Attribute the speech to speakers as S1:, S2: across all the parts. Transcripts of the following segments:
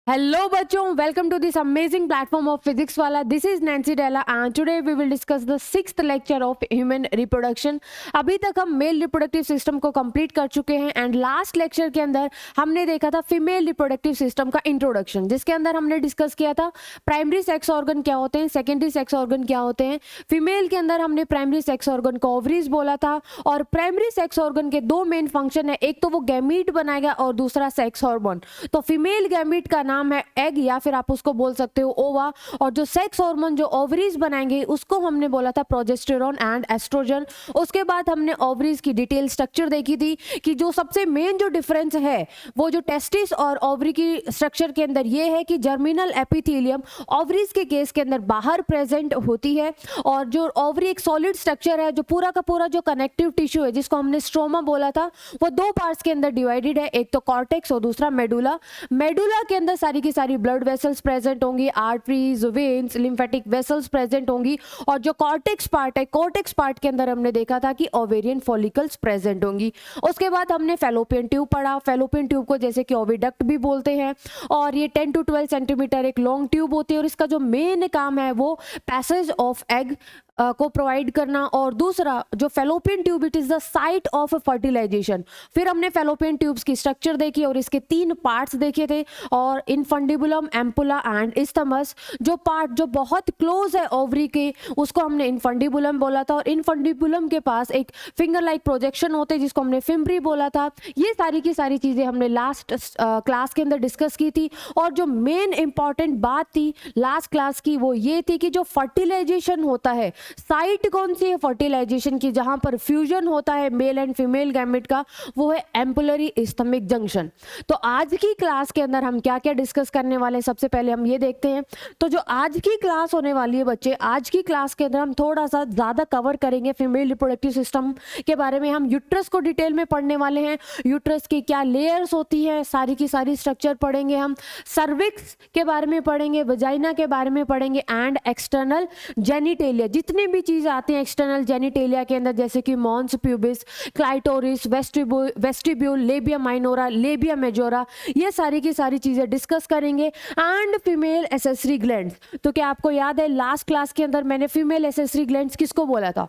S1: Hello बच्चों, welcome to this amazing platform of physics वाला. This is Nancy Della and today we will discuss the 6th lecture of human reproduction. अभी तक हम male reproductive system को complete कर चुके हैं एंड लास्ट लेक्चर के अंदर हमने देखा था फीमेल रिप्रोडक्टिव सिस्टम का इंट्रोडक्शन, जिसके अंदर हमने डिस्कस किया था प्राइमरी सेक्स ऑर्गन क्या होते हैं, सेकेंडरी सेक्स ऑर्गन क्या होते हैं. फीमेल के अंदर हमने प्राइमरी सेक्स ऑर्गन को ओवरीज बोला था और प्राइमरी सेक्स ऑर्गन के दो मेन फंक्शन है, एक तो वो गैमीट बनाएगा और दूसरा सेक्स हार्मोन. तो फीमेल गैमीट का नाम है एग या फिर आप उसको बोल सकते हो ओवा, और जो सेक्स हार्मोन जो ओवरीज बनाएंगे उसको हमने बोला था प्रोजेस्टेरोन एंड एस्ट्रोजन. उसके बाद हमने ओवरीज की डिटेल स्ट्रक्चर देखी थी कि जो सबसे मेन जो डिफरेंस है वो जो टेस्टिस और ओवरी की स्ट्रक्चर के अंदर ये है कि जर्मिनल एपिथेलियम ओवरीज के केस के अंदर बाहर प्रेजेंट होती है और जो ओवरी एक सॉलिड स्ट्रक्चर है, जो पूरा का पूरा जो कनेक्टिव टिश्यू है जिसको हमने स्ट्रोमा बोला था, वो दो पार्ट्स के अंदर डिवाइडेड है, एक तो कॉर्टेक्स और दूसरा मेडुला. मेडुला के अंदर सारी की सारी ब्लड वेसल्स प्रेजेंट होंगी, arteries, veins, lymphatic vessels present होंगी. और जो कॉर्टेक्स पार्ट है, कॉर्टेक्स पार्ट के अंदर हमने देखा था कि ओवेरियन फॉलिकल्स प्रेजेंट होंगी. उसके बाद हमने फेलोपियन ट्यूब पढ़ा. फेलोपियन ट्यूब को जैसे कि ओविडक्ट भी बोलते हैं और ये 10 to 12 सेंटीमीटर एक लॉन्ग ट्यूब होती है और इसका जो मेन काम है वो पैसेज ऑफ एग को प्रोवाइड करना. और दूसरा जो fallopian tube, it is the site of fertilization. फिर हमने फेलोपियन ट्यूब्स की स्ट्रक्चर देखी और इसके तीन पार्ट्स देखे थे, और इनफंडिबुलम, एम्पुला एंड इस्थमस. जो पार्ट जो बहुत क्लोज है ओवरी के उसको हमने इनफंडिबुलम बोला था, और इनफंडिबुलम के पास एक फिंगर लाइक प्रोजेक्शन होते हैं जिसको हमने फिम्ब्री बोला था. ये सारी की सारी चीजें हमने लास्ट क्लास के अंदर डिस्कस की थी. और जो मेन इंपॉर्टेंट बात थी लास्ट क्लास की वो ये थी कि जो फर्टिलाइजेशन होता है, साइट कौन सी है फर्टिलाइजेशन की जहां पर फ्यूजन होता है मेल एंड फीमेल गैमेट का, वो है एम्पुलरी इस्थमिक जंक्शन. तो आज की क्लास के अंदर हम क्या क्या डिस्कस करने वाले हैं, सबसे पहले हम ये देखते हैं. तो जो आज की क्लास होने वाली है बच्चे, आज की क्लास के अंदर हम थोड़ा सा ज्यादा कवर करेंगे फीमेल रिप्रोडक्टिव सिस्टम के बारे में. हम यूट्रस को डिटेल में पढ़ने वाले हैं, यूट्रस की क्या लेयर्स होती है, सारी की सारी स्ट्रक्चर पढ़ेंगे हम. सर्विक्स के बारे में पढ़ेंगे, वजाइना के बारे में पढ़ेंगे एंड एक्सटर्नल जेनिटेलिया, जितने भी चीजें आती हैं एक्सटर्नल जेनिटेलिया के अंदर, जैसे कि mons pubis, clitoris, vestibule, labia minora, labia majora, ये सारी की सारी चीजें डिस्कस करेंगे. And female accessory glands. तो क्या आपको याद है लास्ट क्लास के अंदर मैंने फीमेल एसेसरी ग्लैंड्स किसको बोला था?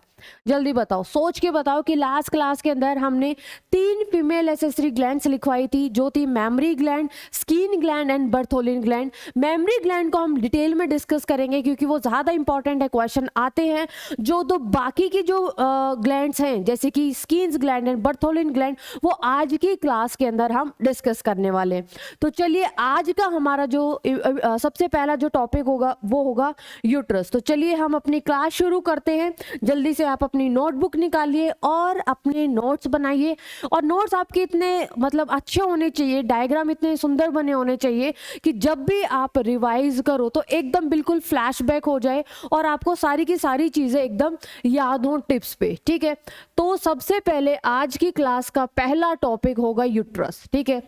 S1: जल्दी बताओ, सोच के बताओ कि लास्ट क्लास के अंदर हमने तीन फीमेल एसेसरी ग्लैंड्स लिखवाई थी, जो थी mammary gland, skin gland and Bartholin gland. Mammary gland को हम डिटेल में डिस्कस करेंगे क्योंकि वो ज्यादा इंपॉर्टेंट है, क्वेश्चन आते हैं. जो दो बाकी की जो ग्लैंड्स हैं जैसे कि skin gland and Bartholin gland, वो आज की क्लास के अंदर हम डिस्कस करने वाले हैं. तो चलिए आज का हमारा जो सबसे पहला जो टॉपिक होगा वो होगा यूट्रस. तो चलिए हम अपनी क्लास शुरू करते हैं. जल्दी से आप अपनी नोटबुक निकालिए और अपने नोट्स बनाइए. और नोट्स आपके इतने मतलब अच्छे होने चाहिए, डायग्राम इतने सुंदर बने होने चाहिए कि जब भी आप रिवाइज करो तो एकदम बिल्कुल फ्लैशबैक हो जाए और आपको सारी की सारी चीजें एकदम याद हो टिप्स पे. ठीक है, तो सबसे पहले आज की क्लास का पहला टॉपिक होगा यूट्रस. ठीक है,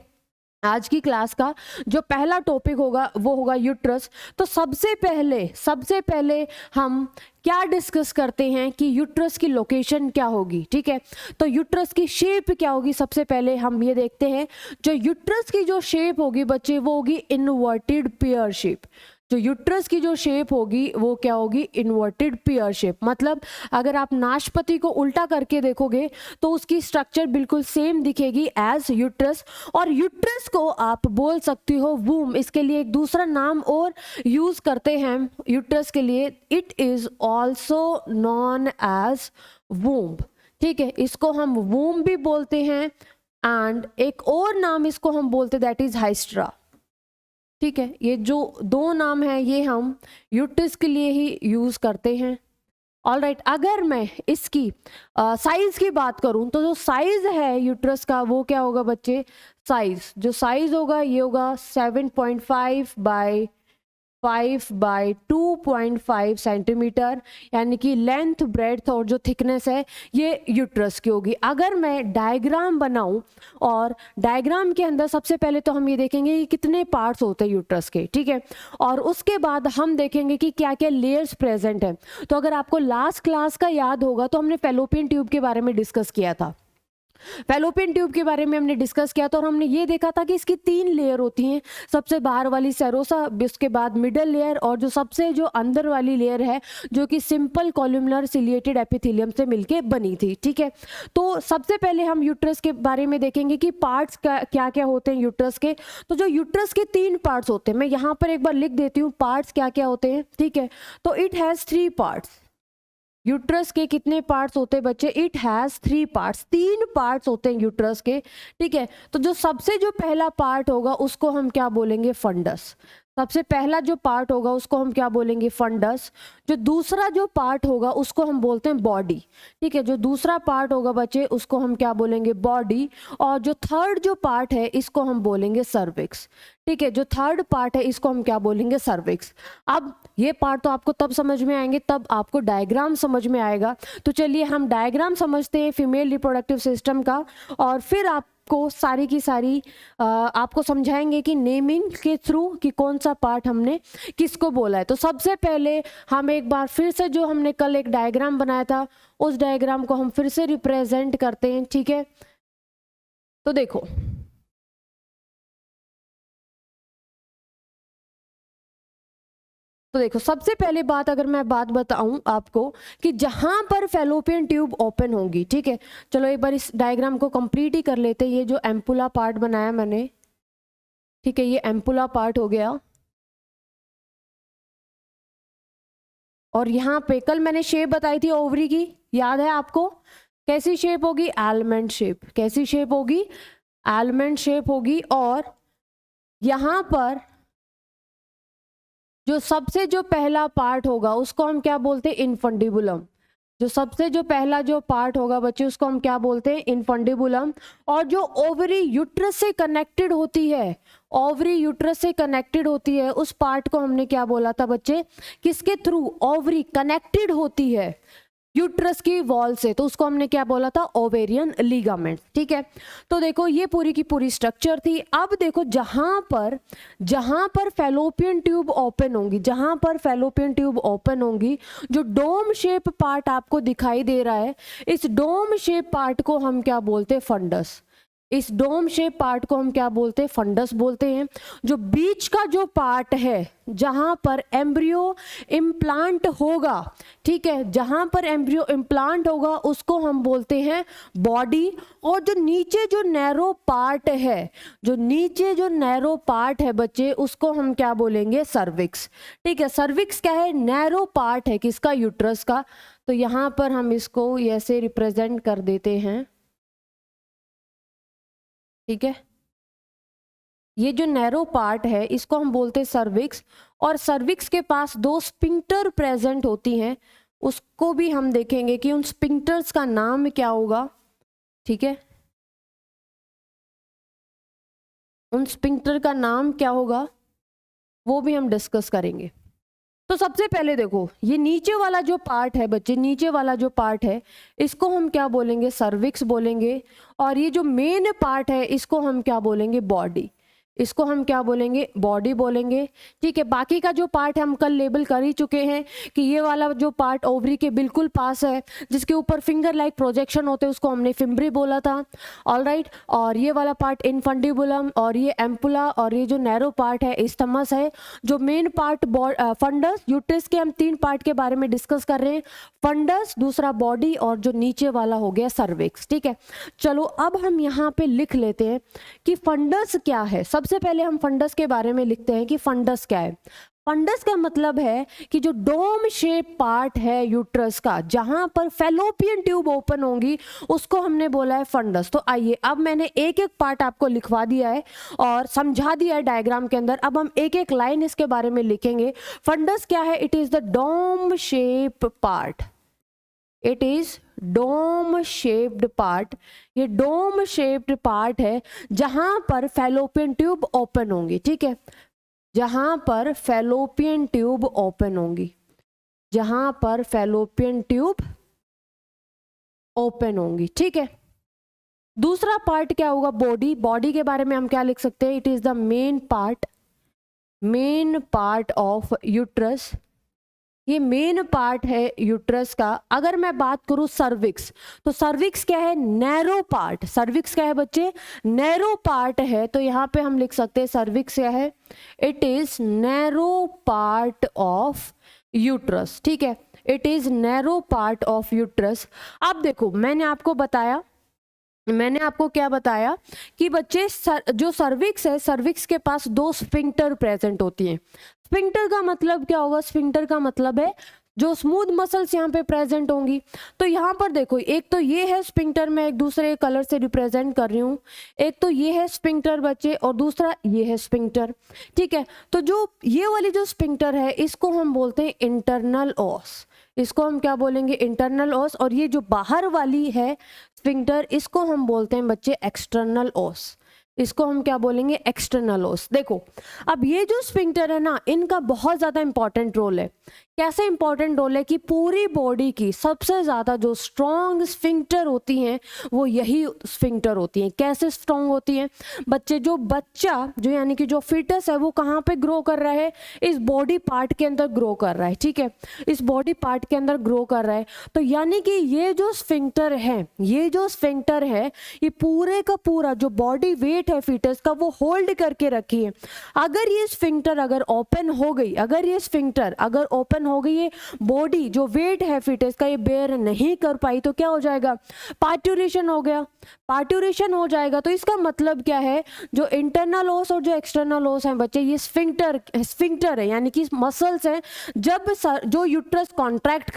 S1: आज की क्लास का जो पहला टॉपिक होगा वो होगा यूट्रस. तो सबसे पहले हम क्या डिस्कस करते हैं कि यूट्रस की लोकेशन क्या होगी. ठीक है, तो यूट्रस की शेप क्या होगी सबसे पहले हम ये देखते हैं. जो यूट्रस की जो शेप होगी बच्चे वो होगी इनवर्टेड पेयर शेप. जो यूट्रस की जो शेप होगी वो क्या होगी? Inverted pear shape. मतलब अगर आप नाशपाती को उल्टा करके देखोगे तो उसकी स्ट्रक्चर बिल्कुल सेम दिखेगी एज यूट्रस. और यूट्रस को आप बोल सकती हो वूम. इसके लिए एक दूसरा नाम और यूज करते हैं यूट्रस के लिए, it is also known as womb. ठीक है, इसको हम वूम भी बोलते हैं एंड एक और नाम इसको हम बोलते दैट इज हाइस्ट्रा. ठीक है, ये जो दो नाम हैं ये हम यूट्रस के लिए ही यूज करते हैं. ऑलराइट, अगर मैं इसकी साइज की बात करूं तो जो साइज है यूट्रस का वो क्या होगा बच्चे? जो साइज होगा ये होगा 7.5 बाय 5 बाय 2.5 सेंटीमीटर, यानी कि लेंथ, ब्रेड्थ और जो थिकनेस है ये यूट्रस की होगी. अगर मैं डायग्राम बनाऊं और डायग्राम के अंदर सबसे पहले तो हम ये देखेंगे कि कितने पार्ट्स होते हैं यूट्रस के. ठीक है, और उसके बाद हम देखेंगे कि क्या क्या लेयर्स प्रेजेंट है. तो अगर आपको लास्ट क्लास का याद होगा तो हमने फेलोपियन ट्यूब के बारे में डिस्कस किया था. फैलोपियन ट्यूब के बारे में हमने डिस्कस किया था और हमने ये देखा था कि इसकी 3 लेयर होती हैं। सबसे बाहर वाली सेरोसा, उसके बाद मिडल लेयर और जो सबसे जो अंदर वाली लेयर है जो कि सिंपल कॉलमनर सिलिएटेड एपिथेलियम से मिलके बनी थी। ठीक है, तो सबसे पहले हम यूट्रस के बारे में देखेंगे कि पार्ट्स क्या क्या होते हैं यूट्रस के। तो जो यूट्रस के 3 पार्ट्स होते हैं, मैं यहाँ पर एक बार लिख देती हूँ पार्ट्स क्या क्या होते हैं। ठीक है, तो इट हैज़ 3 पार्ट्स। यूट्रस के कितने पार्ट्स होते हैं बच्चे? इट हैज़ 3 पार्ट्स, 3 पार्ट्स होते हैं यूट्रस के। ठीक है, तो जो सबसे जो पहला पार्ट होगा उसको हम क्या बोलेंगे? फंडस। सबसे पहला जो पार्ट होगा उसको हम क्या बोलेंगे? फंडस। जो दूसरा जो पार्ट होगा उसको हम बोलते हैं बॉडी। ठीक है, जो दूसरा पार्ट होगा बच्चे उसको हम क्या बोलेंगे? बॉडी। और जो थर्ड जो पार्ट है इसको हम बोलेंगे सर्विक्स। ठीक है, जो थर्ड पार्ट है इसको हम क्या बोलेंगे? सर्विक्स। अब ये पार्ट तो आपको तब समझ में आएंगे तब आपको डायग्राम समझ में आएगा। तो चलिए हम डायग्राम समझते हैं फीमेल रिप्रोडक्टिव सिस्टम का, और फिर आपको सारी की सारी आपको समझाएंगे कि नेमिंग के थ्रू कि कौन सा पार्ट हमने किसको बोला है। तो सबसे पहले हम एक बार फिर से जो हमने कल एक डायग्राम बनाया था उस डायग्राम को हम फिर से रिप्रेजेंट करते हैं। ठीक है, तो देखो सबसे पहले बात अगर मैं बात बताऊं आपको कि जहां पर फैलोपियन ट्यूब ओपन होगी, ठीक है, चलो एक बार इस डायग्राम को कंप्लीट ही कर लेते हैं। ये जो एम्पुला पार्ट बनाया मैंने, ठीक है, ये एम्पुला पार्ट हो गया। और यहाँ पे कल मैंने शेप बताई थी ओवरी की, याद है आपको? कैसी शेप होगी? Almond shape. कैसी शेप होगी? आलमंड शेप होगी। और यहाँ पर जो सबसे जो पहला पार्ट होगा उसको हम क्या बोलते हैं? इनफंडिबुलम। जो सबसे जो पहला जो पार्ट होगा बच्चे उसको हम क्या बोलते हैं? इनफंडिबुलम। और जो ओवरी यूट्रस से कनेक्टेड होती है, ओवरी यूट्रस से कनेक्टेड होती है, उस पार्ट को हमने क्या बोला था बच्चे? किसके थ्रू? ओवरी कनेक्टेड होती है यूट्रस की वॉल से, तो उसको हमने क्या बोला था? Ovarian ligament. ठीक है, तो देखो ये पूरी की पूरी स्ट्रक्चर थी। अब देखो जहां पर फैलोपियन ट्यूब ओपन होंगी, जहां पर फैलोपियन ट्यूब ओपन होंगी, जो डोम शेप पार्ट आपको दिखाई दे रहा है, इस डोम शेप पार्ट को हम क्या बोलते हैं? फंडस। इस डोम शेप पार्ट को हम क्या बोलते हैं? फंडस बोलते हैं। जो बीच का जो पार्ट है जहां पर एम्ब्रियो इम्प्लांट होगा, ठीक है, जहां पर एम्ब्रियो इम्प्लांट होगा उसको हम बोलते हैं बॉडी। और जो नीचे जो नैरो पार्ट है, जो नीचे जो नैरो पार्ट है बच्चे, उसको हम क्या बोलेंगे? सर्विक्स। ठीक है, सर्विक्स क्या है? नैरो पार्ट है किसका? यूट्रस का। तो यहां पर हम इसको ऐसे रिप्रेजेंट कर देते हैं। ठीक है, ये जो नैरो पार्ट है इसको हम बोलते हैं सर्विक्स। और सर्विक्स के पास 2 स्पिंक्टर प्रेजेंट होती हैं, उसको भी हम देखेंगे कि उन स्पिंक्टर्स का नाम क्या होगा। ठीक है, उन स्पिंक्टर का नाम क्या होगा वो भी हम डिस्कस करेंगे। तो सबसे पहले देखो ये नीचे वाला जो पार्ट है बच्चे, नीचे वाला जो पार्ट है इसको हम क्या बोलेंगे? सर्विक्स बोलेंगे। और ये जो मेन पार्ट है इसको हम क्या बोलेंगे? बॉडी। इसको हम क्या बोलेंगे? बॉडी बोलेंगे। ठीक है, बाकी का जो पार्ट है हम कल लेबल कर ही चुके हैं कि ये वाला जो पार्ट ओवरी के बिल्कुल पास है, जिसके ऊपर फिंगर लाइक प्रोजेक्शन होते हैं, उसको हमने फिम्ब्री बोला था। ऑलराइट, और ये वाला पार्ट इनफंडिबुलम, और ये एम्पुला, और ये जो नैरो पार्ट है इस्थमस है। जो मेन पार्ट फंडस, यूट्रस के हम 3 पार्ट के बारे में डिस्कस कर रहे हैं, फंडस, दूसरा बॉडी, और जो नीचे वाला हो गया सर्विक्स। ठीक है, चलो अब हम यहाँ पे लिख लेते हैं कि फंडस क्या है। सबसे पहले हम फंडस के बारे में लिखते हैं कि फंडस क्या है। फंडस का मतलब है कि जो डोम शेप पार्ट है यूट्रस का, जहां पर फैलोपियन ट्यूब ओपन होंगी, उसको हमने बोला है फंडस। तो आइए, अब मैंने एक एक पार्ट आपको लिखवा दिया है और समझा दिया है डायग्राम के अंदर। अब हम एक एक लाइन इसके बारे में लिखेंगे। फंडस क्या है? It is the dome shape part. It is dome shaped part. ये डोम शेप्ड पार्ट है जहां पर फैलोपियन ट्यूब ओपन होंगी। ठीक है, जहां पर फैलोपियन ट्यूब ओपन होंगी, जहां पर फैलोपियन ट्यूब ओपन होंगी। ठीक है, दूसरा पार्ट क्या होगा? बॉडी। बॉडी के बारे में हम क्या लिख सकते हैं? It is the main part of uterus. ये मेन पार्ट है यूट्रस का। अगर मैं बात करूं सर्विक्स, तो सर्विक्स क्या है? Narrow part. सर्विक्स क्या है बच्चे? नैरो पार्ट है। तो यहाँ पे हम लिख सकते हैं सर्विक्स क्या है? It is narrow part of uterus. ठीक है, it is narrow part of uterus. अब देखो, मैंने आपको क्या बताया कि बच्चे जो सर्विक्स है, सर्विक्स के पास दो स्फिंक्टर प्रेजेंट होती हैं। स्फिंक्टर का मतलब क्या होगा? स्फिंक्टर का मतलब है जो स्मूथ मसल्स यहाँ पे प्रेजेंट होंगी। तो यहाँ पर देखो, एक तो ये है स्फिंक्टर, मैं एक दूसरे कलर से रिप्रेजेंट कर रही हूँ। एक तो ये है स्फिंक्टर बच्चे, और दूसरा ये है स्फिंक्टर। ठीक है, तो जो ये वाली जो स्फिंक्टर है, इसको हम बोलते हैं इंटरनल ओस। इसको हम क्या बोलेंगे? इंटरनल ओस। और ये जो बाहर वाली है स्फिंक्टर, इसको हम बोलते हैं बच्चे एक्सटर्नल ओस। इसको हम क्या बोलेंगे? एक्सटर्नल ओस। देखो, अब ये जो स्फिंक्टर है ना, इनका बहुत ज्यादा इंपॉर्टेंट रोल है। कैसे इंपॉर्टेंट रोल है कि पूरी बॉडी की सबसे ज्यादा जो स्ट्रॉन्ग स्फिंक्टर होती हैं, वो यही स्फिंक्टर होती हैं। कैसे स्ट्रॉन्ग होती हैं बच्चे? जो बच्चा, जो यानी कि जो फीटस है, वो कहाँ पे ग्रो कर रहा है? इस बॉडी पार्ट के अंदर ग्रो कर रहा है। ठीक है, इस बॉडी पार्ट के अंदर ग्रो कर रहा है। तो यानी कि ये जो स्फिंक्टर है, ये पूरे का पूरा जो बॉडी वेट है फीटस का, वो होल्ड करके रखी है। अगर ये स्फिंक्टर अगर ओपन हो गई, अगर ओपन हो गई, ये बॉडी जो वेट है फीटस का, ये बेयर नहीं कर पाई, तो क्या हो जाएगा? पार्ट्यूरेशन हो गया। पार्ट्यूरेशन हो जाएगा। तो इसका मतलब क्या है? जो इंटरनल ओस और जो एक्सटर्नल ओस है बच्चे, ये स्फिंक्टर है, यानी कि मसल्स हैं। जब जो यूट्रस कॉन्ट्रैक्ट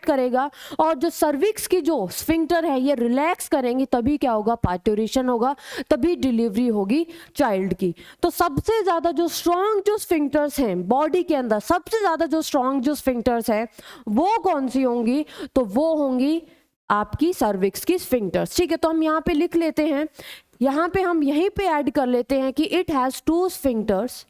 S1: करेगा और जो सर्विक्स की जो स्फिंक्टर है ये रिलैक्स करेंगे, तभी क्या होगा? पार्ट्यूरेशन होगा, तभी डिलीवरी होगी चाइल्ड की। तो सबसे ज्यादा जो स्ट्रॉन्ग जो स्फिंक्टर्स हैं बॉडी के अंदर, सबसे ज्यादा जो स्ट्रॉन्ग जो स्फिंक्टर्स है, वो कौन सी होंगी? तो वो होंगी आपकी सर्विक्स की स्फिंक्टर्स। ठीक है, तो हम यहाँ पे लिख लेते हैं, यहाँ पे हम यहीं पे ऐड कर लेते हैं कि इट हैज टू स्फिंक्टर्स।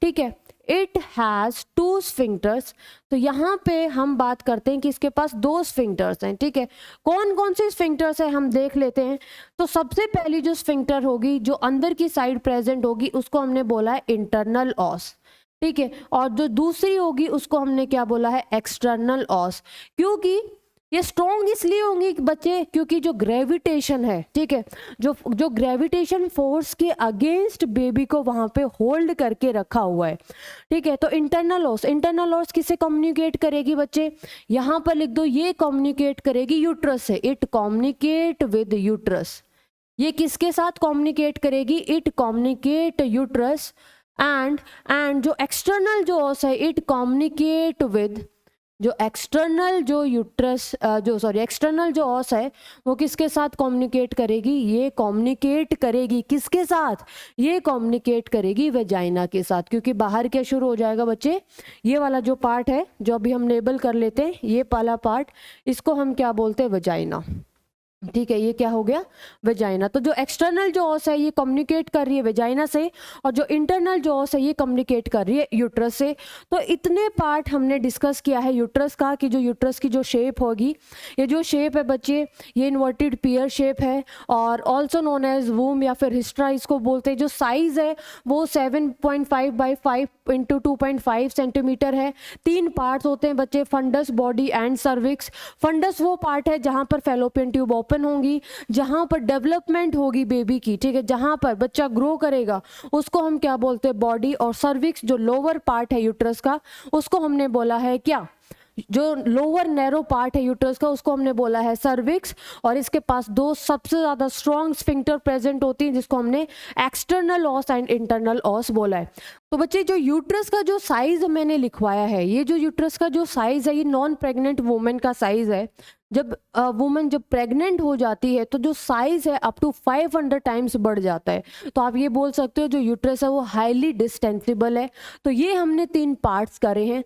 S1: ठीक है, इट हैज टू स्फिंक्टर्स। तो यहाँ पे हम बात करते हैं कि इसके पास दो स्फिंक्टर्स हैं। ठीक है, कौन कौन से स्फिंक्टर्स हैं हम देख लेते हैं। तो सबसे पहली जो स्फिंक्टर होगी, जो अंदर की साइड प्रेजेंट होगी, उसको हमने बोला है इंटरनल ऑस। ठीक है, और जो दूसरी होगी उसको हमने क्या बोला है? एक्सटर्नल ऑस। क्योंकि ये स्ट्रॉन्ग इसलिए होंगी बच्चे, क्योंकि जो ग्रेविटेशन है, ठीक है, जो ग्रेविटेशन फोर्स के अगेंस्ट बेबी को वहां पे होल्ड करके रखा हुआ है। ठीक है, तो इंटरनल ऑस किससे कम्युनिकेट करेगी बच्चे? यहां पर लिख दो, ये कम्युनिकेट करेगी यूट्रस से। It communicate with uterus. ये किसके साथ कम्युनिकेट करेगी? It communicate uterus. एंड जो एक्सटर्नल जो ऑस है, इट कम्युनिकेट विद जो एक्सटर्नल जो ऑस है, वो किसके साथ कम्युनिकेट करेगी? ये कम्युनिकेट करेगी किसके साथ? ये कम्युनिकेट करेगी वेजाइना के साथ। क्योंकि बाहर क्या शुरू हो जाएगा बच्चे? ये वाला जो पार्ट है, जो अभी हम लेबल कर लेते हैं, ये वाला पार्ट, इसको हम क्या बोलते हैं? वेजाइना। ठीक है, ये क्या हो गया? वेजाइना। तो जो एक्सटर्नल जो ऑस है, ये कम्युनिकेट कर रही है वेजाइना से, और जो इंटरनल जो ऑस है, ये कम्युनिकेट कर रही है यूट्रस से। तो इतने पार्ट हमने डिस्कस किया है यूट्रस का, कि जो यूट्रस की जो शेप होगी, ये जो शेप है बच्चे, ये इन्वर्टेड पियर शेप है, और ऑल्सो नोन एज वूम या फिर हिस्ट्रा इसको बोलते हैं। जो साइज है वो 7.5 बाई 5 इंटू 2.5 सेंटीमीटर है। 3 पार्ट्स होते हैं बच्चे, fundus, body and cervix. Fundus वो पार्ट है जहां पर फैलोपियन ट्यूब ओपन होंगी, जहां पर डेवलपमेंट होगी बेबी की। ठीक है, जहां पर बच्चा ग्रो करेगा, उसको हम क्या बोलते हैं? बॉडी। और सर्विक्स जो लोअर पार्ट है यूट्रस का, उसको हमने बोला है क्या? जो लोअर नैरो पार्ट है यूट्रस का, उसको हमने बोला है सर्विक्स। और इसके पास दो सबसे ज्यादा स्ट्रॉन्ग स्फिंक्टर प्रेजेंट होती है, जिसको हमने एक्सटर्नल ऑस एंड इंटरनल ऑस बोला है। तो बच्चे, जो यूट्रस का जो साइज मैंने लिखवाया है, ये जो यूट्रस का जो साइज है, ये नॉन प्रेग्नेंट वुमेन का साइज है। जब वुमेन जब प्रेग्नेंट हो जाती है, तो जो साइज है अप टू 500 टाइम्स बढ़ जाता है। तो आप ये बोल सकते हो जो यूट्रस है वो हाईली डिस्टेंसिबल है। तो ये हमने 3 पार्ट्स करे हैं,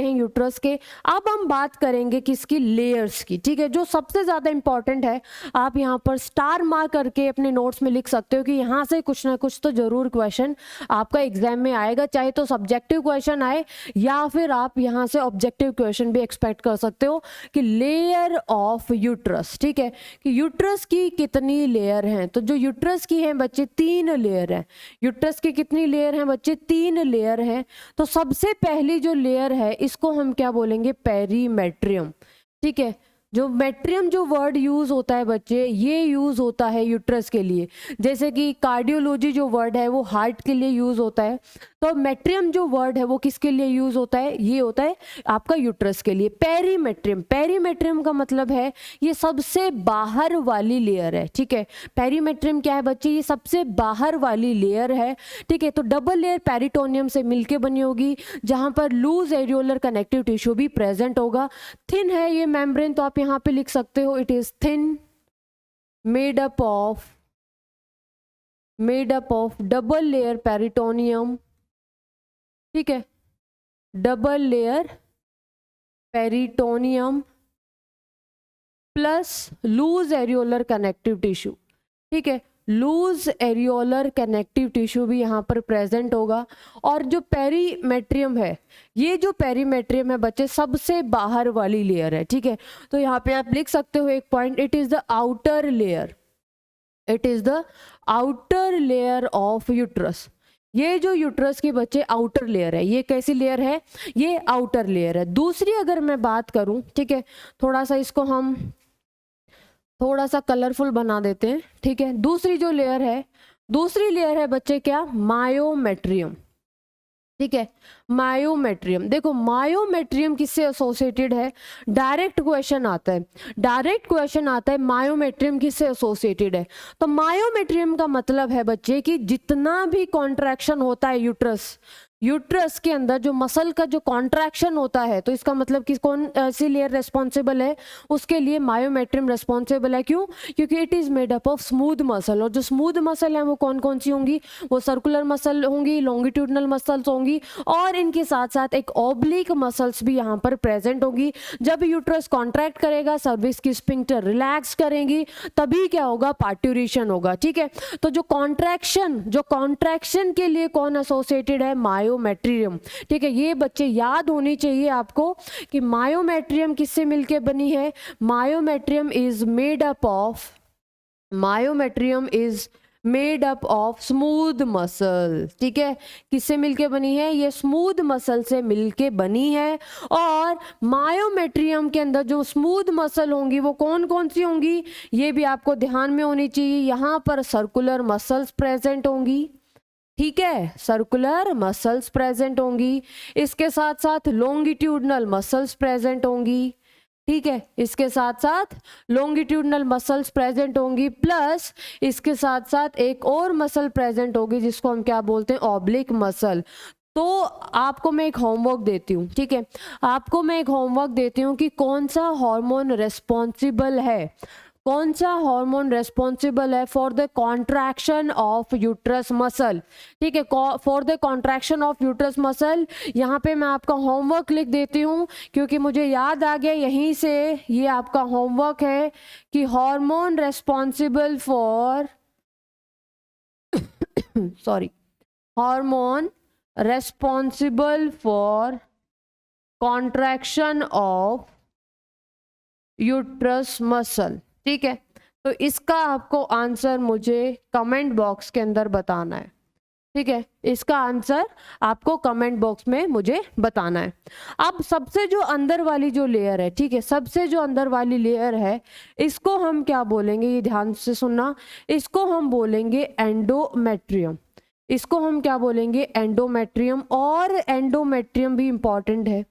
S1: यूट्रस के। अब हम बात करेंगे किसकी? लेयर्स की। ठीक है, जो सबसे ज्यादा इंपॉर्टेंट है, आप यहाँ पर स्टार मार्क करके अपने नोट्स में लिख सकते हो कि यहाँ से कुछ ना कुछ तो जरूर क्वेश्चन आपका एग्जाम में आएगा, चाहे तो सब्जेक्टिव क्वेश्चन आए या फिर आप यहाँ से ऑब्जेक्टिव क्वेश्चन भी एक्सपेक्ट कर सकते हो। कि लेयर ऑफ यूट्रस, ठीक है, कि यूट्रस की कितनी लेयर हैं। तो जो यूट्रस की हैं बच्चे 3 लेयर हैं। यूट्रस की कितनी लेयर हैं बच्चे? 3 लेयर हैं। तो सबसे पहली जो लेयर है इसको हम क्या बोलेंगे? पेरीमेट्रियम, ठीक है। जो मेट्रियम जो वर्ड यूज होता है बच्चे, ये यूज होता है यूट्रस के लिए। जैसे कि कार्डियोलॉजी जो वर्ड है वो हार्ट के लिए यूज होता है, तो मेट्रियम जो वर्ड है वो किसके लिए यूज होता है? ये होता है आपका यूट्रस के लिए। पेरीमेट्रियम, पेरीमेट्रियम का मतलब है ये सबसे बाहर वाली लेयर है, ठीक है। पेरीमेट्रियम क्या है बच्चे? ये सबसे बाहर वाली लेयर है, ठीक है। तो डबल लेयर पेरिटोनियम से मिलके बनी होगी, जहां पर लूज एरियोलर कनेक्टिव टिश्यू भी प्रेजेंट होगा। थिन है ये मेम्ब्रेन, तो आप यहाँ पे लिख सकते हो it is thin, made up of double layer peritoneum, ठीक है, double layer peritoneum plus loose areolar connective tissue, ठीक है। लूज एरियोलर कनेक्टिव टिश्यू भी यहाँ पर प्रेजेंट होगा। और जो पेरीमेट्रियम है, ये जो पेरीमेट्रियम है बच्चे सबसे बाहर वाली लेयर है, ठीक है। तो यहाँ पे आप लिख सकते हो एक point, it is the outer layer, it is the outer layer of uterus. ये जो यूट्रस की बच्चे आउटर लेयर है, ये कैसी लेयर है? ये आउटर लेयर है। दूसरी अगर मैं बात करूं, ठीक है, थोड़ा सा इसको हम थोड़ा सा कलरफुल बना देते हैं, ठीक है। दूसरी जो लेयर है, दूसरी लेयर है बच्चे क्या? मायोमेट्रियम, ठीक है। मायोमेट्रियम, देखो मायोमेट्रियम किससे एसोसिएटेड है? डायरेक्ट क्वेश्चन आता है, डायरेक्ट क्वेश्चन आता है मायोमेट्रियम किससे एसोसिएटेड है। तो मायोमेट्रियम का मतलब है बच्चे कि जितना भी कॉन्ट्रैक्शन होता है यूट्रस के अंदर, जो मसल का जो कॉन्ट्रैक्शन होता है, तो इसका मतलब कि कौन सी लेयर रेस्पॉन्सिबल है? उसके लिए मायोमेट्रियम रेस्पॉन्सिबल है। क्यों? क्योंकि it is made up of smooth muscle, और जो स्मूथ मसल है वो कौन कौन सी होंगी? वो सर्कुलर मसल होंगी, लॉन्गिट्यूडनल मसल्स होंगी, और इनके साथ साथ एक ऑब्लिक मसल्स भी यहाँ पर प्रेजेंट होगी। जब यूट्रस कॉन्ट्रैक्ट करेगा, सर्विक्स की स्फिंक्टर रिलैक्स करेंगी, तभी क्या होगा? पार्ट्यूरेशन होगा, ठीक है। तो जो कॉन्ट्रैक्शन के लिए कौन एसोसिएटेड है? मायोमेट्रियम, ठीक है। ये बच्चे याद होनी चाहिए आपको कि मायोमेट्रियम किससे मिलके बनी है? Myometrium is made up of smooth muscle, ठीक है। किससे मिलके बनी है? ये स्मूथ मसल से मिलके बनी है। और मायोमेट्रियम के अंदर जो स्मूथ मसल होंगी वो कौन कौन सी होंगी? ये भी आपको ध्यान में होनी चाहिए। यहाँ पर सर्कुलर मसल्स प्रेजेंट होंगी, ठीक है, सर्कुलर मसल्स प्रेजेंट होंगी। इसके साथ साथ लॉन्गिट्यूडनल मसल्स प्रेजेंट होंगी, ठीक है, इसके साथ साथ लॉन्गिट्यूडनल मसल्स प्रेजेंट होंगी, प्लस इसके साथ साथ एक और मसल प्रेजेंट होगी जिसको हम क्या बोलते हैं? Oblique muscle. तो आपको मैं एक होमवर्क देती हूँ, ठीक है, आपको मैं एक होमवर्क देती हूँ कि कौन सा हार्मोन रेस्पॉन्सिबल है, कौन सा हार्मोन रेस्पॉन्सिबल है for the contraction of uterus muscle, ठीक है, for the contraction of uterus muscle. यहाँ पे मैं आपका होमवर्क लिख देती हूँ, क्योंकि मुझे याद आ गया यहीं से, ये आपका होमवर्क है कि hormone responsible for sorry, hormone responsible for contraction of uterus muscle, ठीक है। तो इसका आपको आंसर मुझे कमेंट बॉक्स के अंदर बताना है, ठीक है, इसका आंसर आपको कमेंट बॉक्स में मुझे बताना है। अब सबसे जो अंदर वाली जो लेयर है, ठीक है, सबसे जो अंदर वाली लेयर है, इसको हम क्या बोलेंगे? ये ध्यान से सुनना, इसको हम बोलेंगे एंडोमेट्रियम। इसको हम क्या बोलेंगे? एंडोमेट्रियम। और एंडोमेट्रियम भी इंपॉर्टेंट है,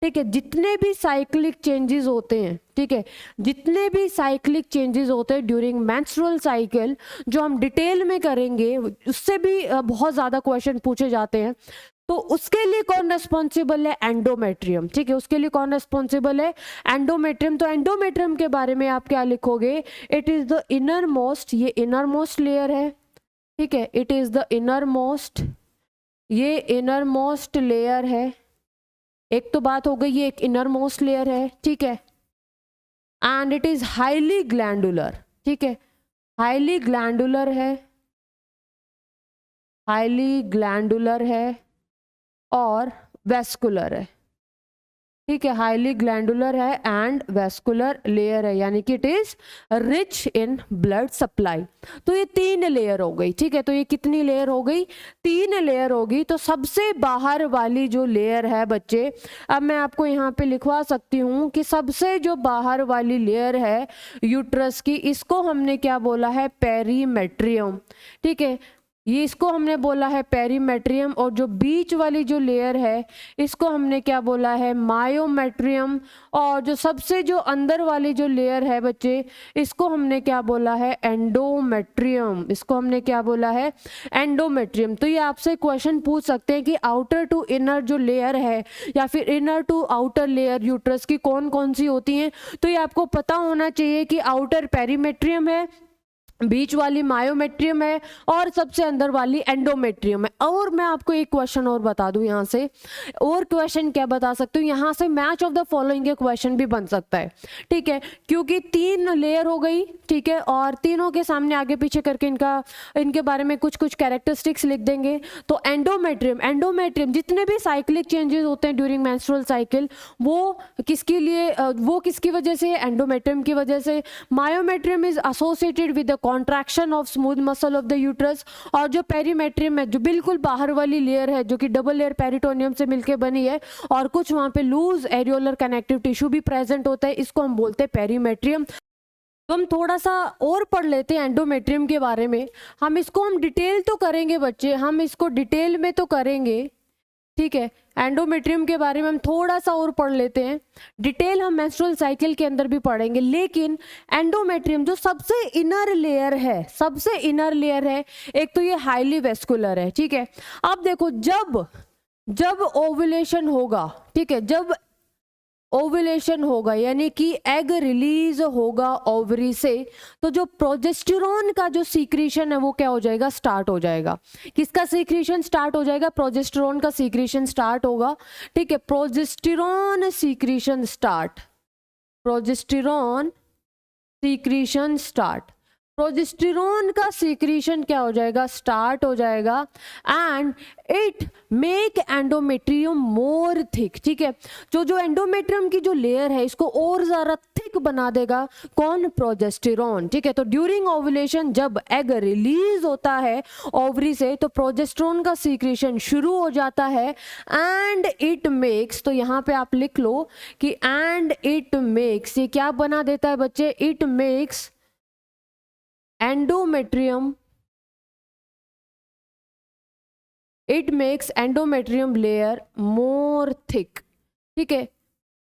S1: ठीक है। जितने भी साइक्लिक चेंजेस होते हैं, ठीक है, जितने भी साइक्लिक चेंजेस होते हैं ड्यूरिंग मेंस्ट्रुअल साइकिल, जो हम डिटेल में करेंगे, उससे भी बहुत ज़्यादा क्वेश्चन पूछे जाते हैं। तो उसके लिए कौन रेस्पॉन्सिबल है? एंडोमेट्रियम, ठीक है, उसके लिए कौन रेस्पॉन्सिबल है? एंडोमेट्रियम। तो एंडोमेट्रियम के बारे में आप क्या लिखोगे? It is the inner most, ये इनर मोस्ट लेयर है, ठीक है, it is the inner most, ये इनर मोस्ट लेयर है। एक तो बात हो गई, ये एक इनर मोस्ट लेयर है, ठीक है, and it is highly glandular, ठीक है, हाईली ग्लैंडुलर है, हाईली ग्लैंडुलर है और वेस्कुलर है, ठीक है, हाईली ग्लैंडुलर है एंड वेस्कुलर लेयर है, यानी कि it is rich in blood supply. तो ये 3 लेयर हो गई। ठीक है, तो ये कितनी लेयर हो गई? 3 लेयर होगी। तो सबसे बाहर वाली जो लेयर है बच्चे, अब मैं आपको यहाँ पे लिखवा सकती हूँ कि सबसे जो बाहर वाली लेयर है यूट्रस की, इसको हमने क्या बोला है? पेरीमेट्रियम। ठीक है, ये इसको हमने बोला है पेरीमेट्रियम। और जो बीच वाली जो लेयर है इसको हमने क्या बोला है? मायोमेट्रियम। और जो सबसे जो अंदर वाली जो लेयर है बच्चे, इसको हमने क्या बोला है? एंडोमेट्रियम। इसको हमने क्या बोला है? एंडोमेट्रियम। तो ये आपसे क्वेश्चन पूछ सकते हैं कि आउटर टू इनर जो लेयर है या फिर inner to outer layer uterus की कौन कौन सी होती हैं। तो ये आपको पता होना चाहिए कि आउटर पेरीमेट्रियम है, बीच वाली मायोमेट्रियम है और सबसे अंदर वाली एंडोमेट्रियम है। और मैं आपको एक क्वेश्चन और बता दूं यहाँ से, और क्वेश्चन क्या बता सकती हूँ यहाँ से? मैच ऑफ द फॉलोइंग के क्वेश्चन भी बन सकता है। ठीक है, क्योंकि 3 लेयर हो गई। ठीक है, और तीनों के सामने आगे पीछे करके इनके बारे में कुछ कुछ कैरेक्टरिस्टिक्स लिख देंगे। तो एंडोमेट्रियम जितने भी साइक्लिक चेंजेस होते हैं ड्यूरिंग मेंस्ट्रुअल साइकिल, वो किसकी वजह से? एंडोमेट्रियम की वजह से। Myometrium is associated with the contraction of smooth muscle of the uterus. और जो पेरीमेट्रियम है, जो बिल्कुल बाहर वाली लेयर है, जो कि डबल लेयर पेरिटोनियम से मिलकर बनी है और कुछ वहां पे लूज एरियोलर कनेक्टिव टिश्यू भी प्रेजेंट होता है, इसको हम बोलते हैं पेरीमेट्रियम। तो हम थोड़ा सा और पढ़ लेते हैं एंडोमेट्रियम के बारे में। हम डिटेल तो करेंगे बच्चे, हम इसको डिटेल में तो करेंगे। ठीक है, एंडोमेट्रियम के बारे में हम थोड़ा सा और पढ़ लेते हैं। डिटेल हम मेंस्ट्रुअल साइकिल के अंदर भी पढ़ेंगे, लेकिन एंडोमेट्रियम जो सबसे इनर लेयर है, एक तो ये हाईली वेस्कुलर है। ठीक है, अब देखो, जब ओव्यूलेशन होगा, ठीक है, जब ओव्यूलेशन होगा यानी कि एग रिलीज होगा ओवरी से, तो जो प्रोजेस्टेरोन का जो सीक्रेशन है वो क्या हो जाएगा? स्टार्ट हो जाएगा। किसका सीक्रेशन स्टार्ट हो जाएगा? प्रोजेस्टेरोन का सीक्रेशन स्टार्ट होगा। ठीक है, progesterone secretion start, progesterone secretion start. Progesterone का सीक्रेशन क्या हो जाएगा? स्टार्ट हो जाएगा। And it make endometrium more thick. ठीक है, जो एंडोमेट्रियम की जो लेयर है इसको और ज्यादा थिक बना देगा। कौन? प्रोजेस्टेरोन। ठीक है, तो ड्यूरिंग ओव्यूलेशन जब एग रिलीज होता है ओवरी से, तो प्रोजेस्टेरोन का सीक्रेशन शुरू हो जाता है। एंड इट मेक्स, तो यहाँ पे आप लिख लो कि एंड इट मेक्स, ये क्या बना देता है बच्चे? It makes endometrium, it makes endometrium layer more thick. ठीक है,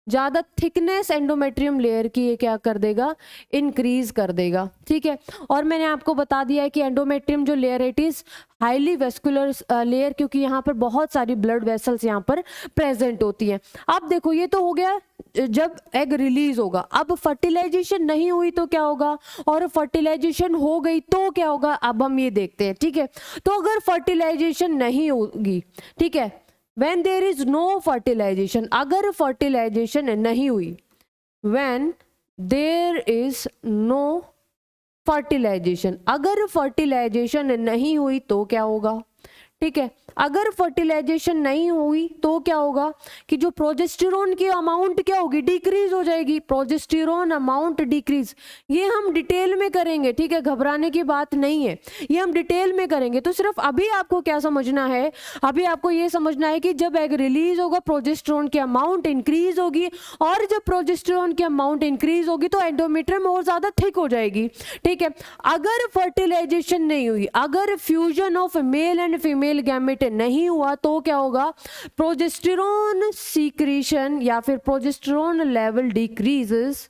S1: ज्यादा थिकनेस एंडोमेट्रियम लेयर की ये क्या कर देगा? इंक्रीज कर देगा। ठीक है, और मैंने आपको बता दिया है कि एंडोमेट्रियम जो layer it is highly vascular layer, क्योंकि यहाँ पर बहुत सारी ब्लड वेसल्स यहाँ पर प्रेजेंट होती हैं। अब देखो, ये तो हो गया जब एग रिलीज होगा। अब फर्टिलाइजेशन नहीं हुई तो क्या होगा, और फर्टिलाइजेशन हो गई तो क्या होगा? अब हम ये देखते हैं। ठीक है, तो अगर फर्टिलाइजेशन नहीं होगी, ठीक है, when there is no fertilization, अगर फर्टिलाइजेशन नहीं हुई, when there is no fertilization, अगर फर्टिलाइजेशन नहीं हुई तो क्या होगा? ठीक है, अगर फर्टिलाइजेशन नहीं हुई तो क्या होगा कि जो प्रोजेस्टेरोन की अमाउंट क्या होगी? डिक्रीज हो जाएगी। प्रोजेस्टेरोन अमाउंट डिक्रीज, ये हम डिटेल में करेंगे। ठीक है, घबराने की बात नहीं है, ये हम डिटेल में करेंगे। तो सिर्फ अभी आपको क्या समझना है? अभी आपको ये समझना है कि जब एग रिलीज होगा प्रोजेस्टेरोन की अमाउंट इंक्रीज होगी, और जब प्रोजेस्टेरोन की अमाउंट इंक्रीज होगी तो एंडोमेट्रियम और ज्यादा थिक हो जाएगी। ठीक है, अगर फर्टिलाइजेशन नहीं हुई, अगर fusion of male and female gamete नहीं हुआ तो क्या होगा? प्रोजेस्टेरोन सीक्रेशन या फिर progesterone level decreases,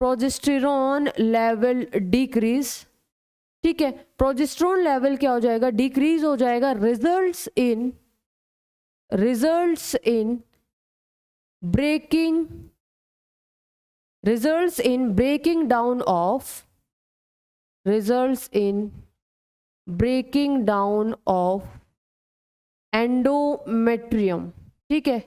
S1: progesterone level decrease. ठीक है, प्रोजेस्टेरोन लेवल क्या हो जाएगा? डिक्रीज हो जाएगा। Results in breaking down of endometrium. ठीक है,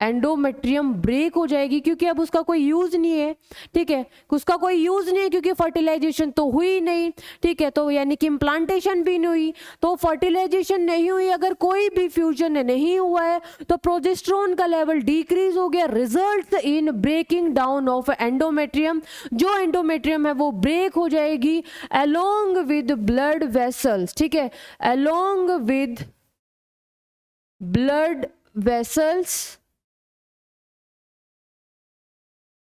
S1: एंडोमेट्रियम ब्रेक हो जाएगी क्योंकि अब उसका कोई यूज नहीं है, ठीक है, उसका कोई यूज नहीं है क्योंकि फर्टिलाइजेशन तो हुई नहीं, ठीक है, तो यानी कि इम्प्लांटेशन भी नहीं हुई, तो फर्टिलाइजेशन नहीं हुई, अगर कोई भी फ्यूजन नहीं हुआ है तो प्रोजेस्टेरोन का लेवल डिक्रीज हो गया, result in breaking down of endometrium, जो एंडोमेट्रियम है वो ब्रेक हो जाएगी अलोंग विद ब्लड वेसल्स, ठीक है, along with blood vessels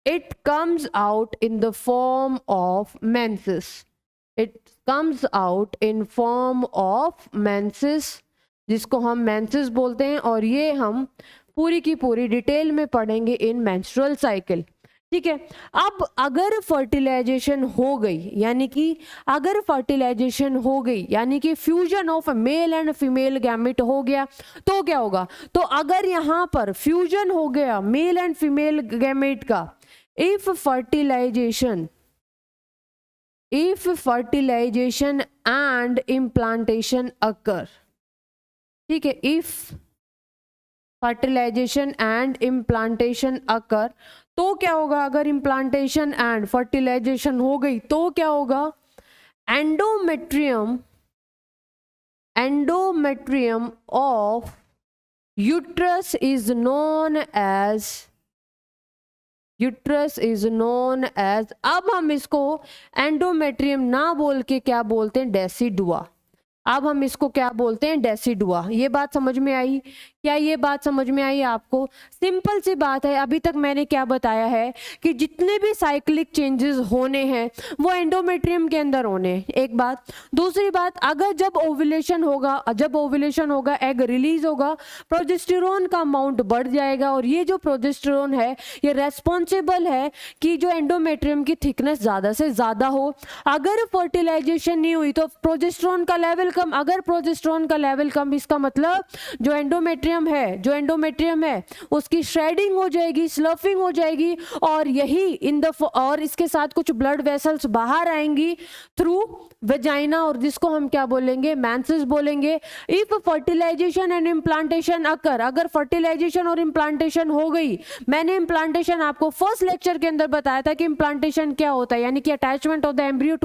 S1: it comes out in the form of menses. It comes out in form of menses, जिसको हम menses बोलते हैं, और ये हम पूरी की पूरी डिटेल में पढ़ेंगे इन menstrual cycle, ठीक है। अब अगर फर्टिलाइजेशन हो गई, यानी कि अगर फर्टिलाइजेशन हो गई यानी कि fusion of male and female gamete हो गया, तो क्या होगा, तो अगर यहाँ पर फ्यूजन हो गया मेल एंड फीमेल गैमेट का, if fertilization and implantation occur, ठीक है, if fertilization and implantation occur, तो क्या होगा, अगर implantation and fertilization हो गई तो क्या होगा, endometrium of uterus is known as, अब हम इसको एंडोमेट्रियम ना बोल के क्या बोलते हैं, डेसिडुआ। अब हम इसको क्या बोलते हैं, डेसिडुआ। ये बात समझ में आई, क्या ये बात समझ में आई आपको? सिंपल सी बात है, अभी तक मैंने क्या बताया है कि जितने भी साइक्लिक चेंजेस होने हैं वो एंडोमेट्रियम के अंदर होने हैं, एक बात। दूसरी बात, अगर जब ओव्यूलेशन होगा एग रिलीज होगा, प्रोजेस्टेरोन का अमाउंट बढ़ जाएगा, और ये जो प्रोजेस्टेरोन है ये रेस्पॉन्सिबल है कि जो एंडोमेट्रियम की थिकनेस ज़्यादा से ज़्यादा हो। अगर फर्टिलाइजेशन नहीं हुई तो प्रोजेस्टेरोन का लेवल कम, अगर प्रोजेस्टेरोन का लेवल कम, इसका मतलब जो एंडोमेट्रियम है उसकी श्रेडिंग हो जाएगी, स्लफिंग हो जाएगी, और यही और इसके साथ कुछ ब्लड वेसल्स बाहर आएंगी थ्रू वेजाइना, और जिसको हम क्या बोलेंगे, मेंसेस बोलेंगे। इफ फर्टिलाइजेशन एंड इम्प्लांटेशन अकर, अगर फर्टिलाइजेशन और इम्प्लांटेशन हो गई, मैंने इम्प्लांटेशन आपको फर्स्ट लेक्चर के अंदर बताया था कि इम्प्लांटेशन क्या होता है, यानी कि attachment of embryo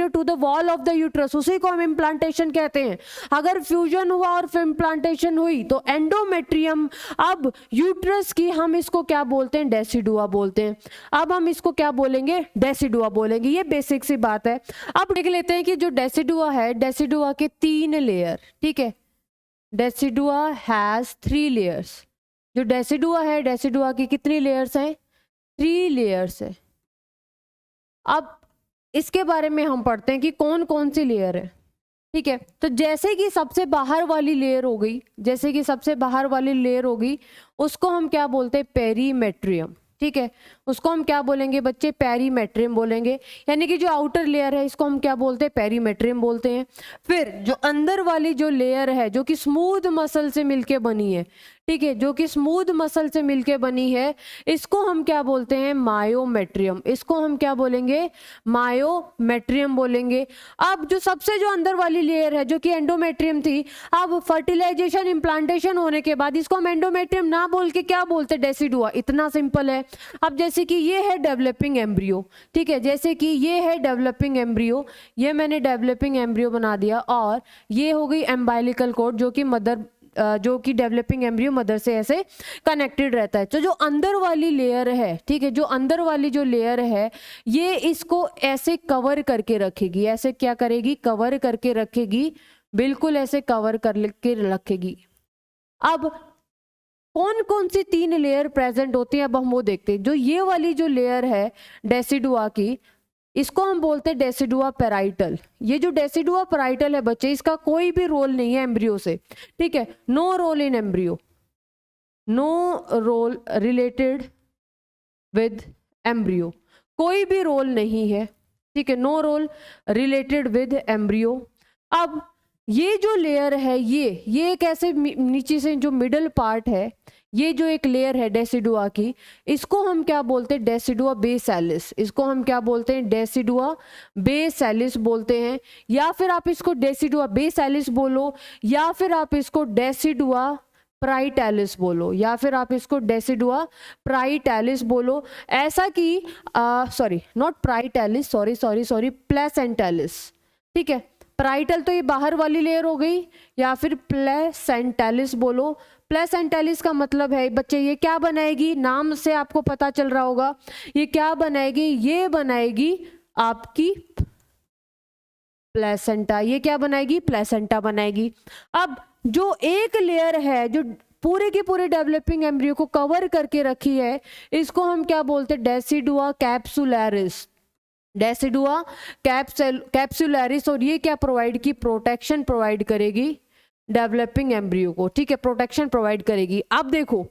S1: to the wall of the uterus, उसी को हम इम्प्लांटेशन कहते हैं। अगर फ्यूजन हुआ और फिर इम्प्लांटेशन हुई तो एंडोमेट्रियम, अब यूट्रस की हम इसको क्या बोलते हैं, डेसिडुआ बोलते हैं। अब हम इसको क्या बोलेंगे, डेसिडुआ बोलेंगे। ये बेसिक सी बात है। अब देख लेते हैं कि जो डेसिडुआ है, डेसिडुआ के 3 लेयर, ठीक है, डेसिडुआ हैज 3 लेयर्स। जो डेसिडुआ है, डेसिडुआ की कितनी लेयर्स हैं, 3 लेयर्स है। अब इसके बारे में हम पढ़ते हैं कि कौन कौन सी लेयर है, ठीक है। तो जैसे कि सबसे बाहर वाली लेयर हो गई, उसको हम क्या बोलते हैं, पेरीमेट्रियम, ठीक है, उसको हम क्या बोलेंगे बच्चे, पेरीमेट्रियम बोलेंगे। यानी कि जो आउटर लेयर है इसको हम क्या बोलते हैं, पेरीमेट्रियम बोलते हैं। फिर जो अंदर वाली जो लेयर है जो कि स्मूथ मसल से मिलके बनी है, ठीक है, जो कि स्मूथ मसल से मिलके बनी है, इसको हम क्या बोलते हैं, मायोमेट्रियम। इसको हम क्या बोलेंगे, मायोमेट्रियम बोलेंगे। अब जो सबसे जो अंदर वाली लेयर है जो कि एंडोमेट्रियम थी, अब फर्टिलाइजेशन इम्प्लांटेशन होने के बाद इसको हम एंडोमेट्रियम ना बोल के क्या बोलते, डेसिडुआ। इतना सिंपल है। अब जैसे कि ये है डेवलपिंग एम्ब्रियो, ठीक है, जैसे कि ये है डेवलपिंग एम्ब्रियो, ये मैंने डेवलपिंग एम्ब्रियो बना दिया, और ये हो गई एम्बाइलिकल कॉर्ड जो कि डेवलपिंग एम्ब्रियो मदर से ऐसे कनेक्टेड रहता है। तो जो अंदर वाली लेयर है, ठीक है, जो अंदर वाली जो लेयर है, ये इसको ऐसे कवर करके रखेगी, ऐसे क्या करेगी, कवर करके रखेगी, बिल्कुल ऐसे कवर करके रखेगी। अब कौन कौन सी 3 लेयर प्रेजेंट होती हैं, अब हम वो देखते हैं। जो ये वाली जो लेयर है डेसिडुआ की, इसको हम बोलते हैं डेसिडुआ पेराइटल। ये जो डेसिडुआ पेराइटल है बच्चे, इसका कोई भी रोल नहीं है एम्ब्रियो से, ठीक है, no role in embryo, no role related with embryo, कोई भी रोल नहीं है, ठीक है, no role related with embryo. अब ये जो लेयर है, ये एक ऐसे नीचे से जो मिडल पार्ट है, ये जो एक लेयर है डेसिडुआ की, इसको हम क्या बोलते हैं, डेसिडुआ बेसैलिस। इसको हम क्या बोलते हैं, डेसिडुआ बेसैलिस बोलते हैं। या फिर आप इसको डेसिडुआ बेसैलिस बोलो, या फिर आप इसको डेसिडुआ प्राइटैलिस बोलो, या फिर आप इसको डेसिडुआ प्राइटैलिस बोलो। ऐसा कि सॉरी नॉट प्राइटैलिस, सॉरी प्लेसेंटैलिस। ठीक है, प्राइटल तो ये बाहर वाली लेयर हो गई, या फिर प्लेसेंटैलिस बोलो। प्लेसेंटैलिस का मतलब है बच्चे ये क्या बनाएगी, नाम से आपको पता चल रहा होगा ये क्या बनाएगी, ये बनाएगी आपकी प्लेसेंटा। ये क्या बनाएगी, प्लेसेंटा बनाएगी। अब जो एक लेयर है जो पूरे की पूरे डेवलपिंग एम्ब्रियो को कवर करके रखी है, इसको हम क्या बोलते हैं, डेसिडुआ कैप्सुलैरिस। Decidua capsularis. और ये क्या प्रोवाइड की, प्रोटेक्शन प्रोवाइड करेगी डेवलपिंग एम्ब्रियो को। ठीक है, प्रोटेक्शन प्रोवाइड करेगी। अब देखो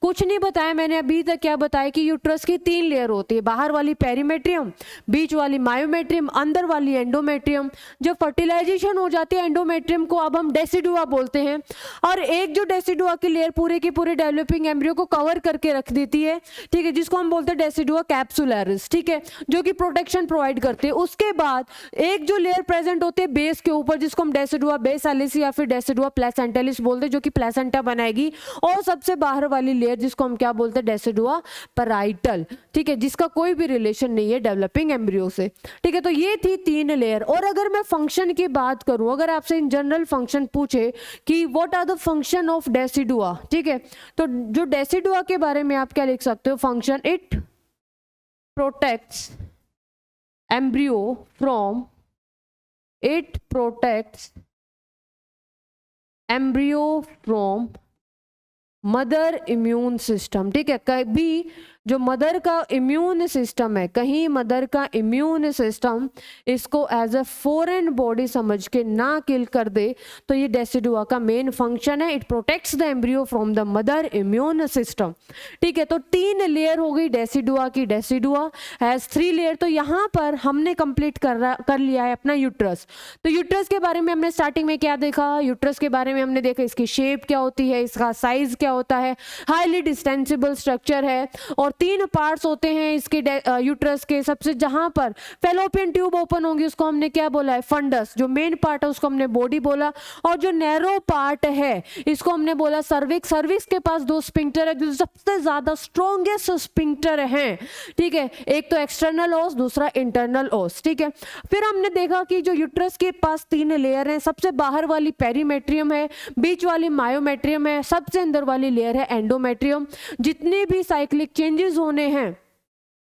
S1: कुछ नहीं बताया मैंने अभी तक, क्या बताया कि यूट्रस की 3 लेयर होती है, बाहर वाली पेरीमेट्रियम, बीच वाली मायोमेट्रियम, अंदर वाली एंडोमेट्रियम। जब फर्टिलाइजेशन हो जाती है एंडोमेट्रियम को अब हम डेसिडुआ बोलते हैं, और एक जो डेसिडुआ की लेयर पूरे की पूरे डेवलपिंग एम्ब्रियो को कवर करके रख देती है, ठीक है, जिसको हम बोलते हैं डेसिडुआ कैप्सुलैरिस। ठीक है, जो कि प्रोटेक्शन प्रोवाइड करते हैं। उसके बाद एक जो लेयर प्रेजेंट होती है बेस के ऊपर, जिसको हम डेसिडुआ बेसालिस या फिर डेसिडुआ प्लेसेंटालिस बोलते हैं, जो कि प्लेसेंटा बनाएगी। और सबसे बाहर वाली लेयर जिसको हम क्या बोलते हैं, डेसिडुआ पैराइटल। ठीक है, जिसका कोई भी रिलेशन नहीं है डेवलपिंग एम्ब्रियो से। ठीक है, तो ये थी 3 लेयर। और अगर मैं फंक्शन की बात करूं, अगर आपसे इन जनरल फंक्शन पूछे कि what are the function of decidua, ठीक है, तो जो डेसिडुआ के बारे में आप क्या लिख सकते हो, function it protects embryo from, it protects embryo from mother immune system. ठीक है, कभी जो मदर का इम्यून सिस्टम है, कहीं मदर का इम्यून सिस्टम इसको एज अ फॉरेन बॉडी समझ के ना किल कर दे, तो ये डेसिडुआ का मेन फंक्शन है। It protects the embryo from the mother immune system. ठीक है, तो 3 लेयर हो गई डेसिडुआ की। Decidua has 3 layer. तो यहाँ पर हमने कंप्लीट कर लिया है अपना यूट्रस। तो यूट्रस के बारे में हमने स्टार्टिंग में क्या देखा, यूट्रस के बारे में हमने देखा इसकी शेप क्या होती है, इसका साइज क्या होता है, हाईली डिस्टेंसिबल स्ट्रक्चर है, और 3 पार्ट्स होते हैं इसके यूट्रस के। सबसे जहां पर फेलोपियन ट्यूब ओपन होंगी उसको हमने क्या बोला है, फंडस। जो मेन पार्ट है उसको हमने बॉडी बोला, और जो नैरो पार्ट है इसको हमने बोला सर्विक्स। सर्विक्स के पास 2 स्पिंक्टर है जो सबसे ज्यादा स्ट्रॉन्गेस्ट स्पिंक्टर हैं। ठीक है, एक तो एक्सटर्नल ओस, दूसरा इंटरनल ओस। ठीक है, फिर हमने देखा कि जो यूट्रस के पास 3 लेयर हैं, सबसे बाहर वाली पेरीमेट्रियम है, बीच वाली मायोमेट्रियम है, सबसे अंदर वाली लेयर है एंडोमेट्रियम। जितने भी साइक्लिक चेंजेस होने हैं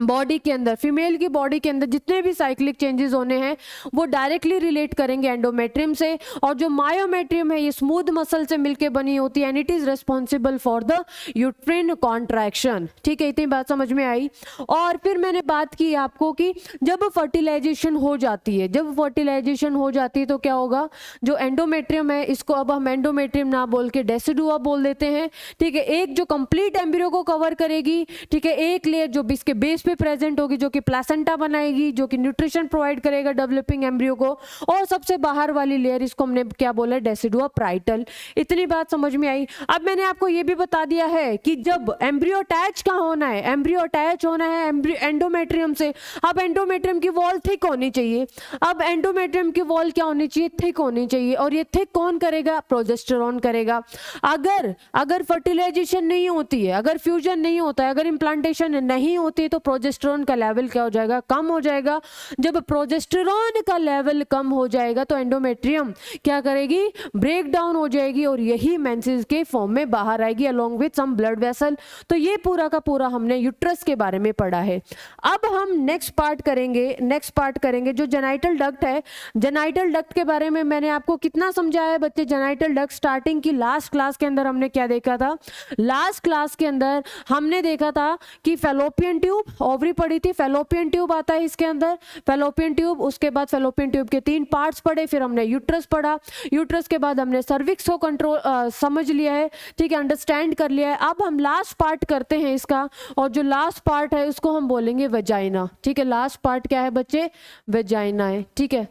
S1: बॉडी के अंदर, फीमेल की बॉडी के अंदर जितने भी साइक्लिक चेंजेस होने हैं वो डायरेक्टली रिलेट करेंगे एंडोमेट्रियम से। और जो मायोमेट्रियम है ये स्मूथ मसल से मिलके बनी होती है, and it is responsible for the uterine contraction. ठीक है, इतनी बात समझ में आई। और फिर मैंने बात की आपको कि जब फर्टिलाइजेशन हो जाती है, जब फर्टिलाइजेशन हो जाती है तो क्या होगा, जो एंडोमेट्रियम है इसको अब हम एंडोमेट्रियम ना बोल के डेसिडुआ बोल देते हैं। ठीक है, एक जो कंप्लीट एम्ब्रियो को कवर करेगी, ठीक है, एक लेयर जो इसके बेस प्रेजेंट होगी जो कि प्लेसेंटा बनाएगी, जो कि न्यूट्रिशन प्रोवाइड करेगा डेवलपिंग एम्ब्रियो को, और सबसे बाहर वाली लेयर इसको हमने क्या बोला, डेसिडुआ पैराइटल। इतनी बात समझ में आई। अब मैंने आपको यह भी बता दिया है कि जब एम्ब्रियो अटैच कहां होना है, एम्ब्रियो अटैच होना है एंडोमेट्रियम से। अब एंडोमेट्रियम की वॉल थिक होनी चाहिए। अब एंडोमेट्रियम की वॉल क्या होनी चाहिए, थिक होनी चाहिए। और ये थिक कौन करेगा, प्रोजेस्टेरॉन करेगा। अगर फर्टिलाइजेशन नहीं होती है, अगर फ्यूजन नहीं होता है, अगर इम्प्लांटेशन नहीं होती है, तो प्रोजेस्टेरॉन का लेवल क्या हो जाएगा, कम हो जाएगा। जब प्रोजेस्टेरॉन का लेवल कम हो जाएगा तो एंडोमेट्रियम क्या करेगी, ब्रेक डाउन हो जाएगी, और यही मेंसेस के फॉर्म में बाहर आएगी along with some blood vessel. तो ये पूरा का पूरा हमने यूट्रस के बारे में पढ़ा है। अब हम नेक्स्ट पार्ट करेंगे जो जेनाइटल डक्ट है। जेनाइटल डक्ट के बारे में मैंने आपको कितना समझाया है बच्चे, जेनाइटल डक्ट स्टार्टिंग की लास्ट क्लास के अंदर हमने क्या देखा था, लास्ट क्लास के अंदर हमने देखा था कि फेलोपियन ट्यूब, ओवरी पढ़ी थी, फेलोपियन ट्यूब आता है इसके अंदर, फेलोपियन ट्यूब, उसके बाद फेलोपियन ट्यूब के 3 पार्ट्स पढ़े, फिर हमने यूट्रस पढ़ा, यूट्रस के बाद हमने सर्विक्स को कंट्रोल समझ लिया है, ठीक है, अंडरस्टैंड कर लिया है। अब हम लास्ट पार्ट करते हैं इसका, और जो लास्ट पार्ट है उसको हम बोलेंगे वेजाइना। ठीक है, लास्ट पार्ट क्या है बच्चे, वेजाइना है। ठीक है,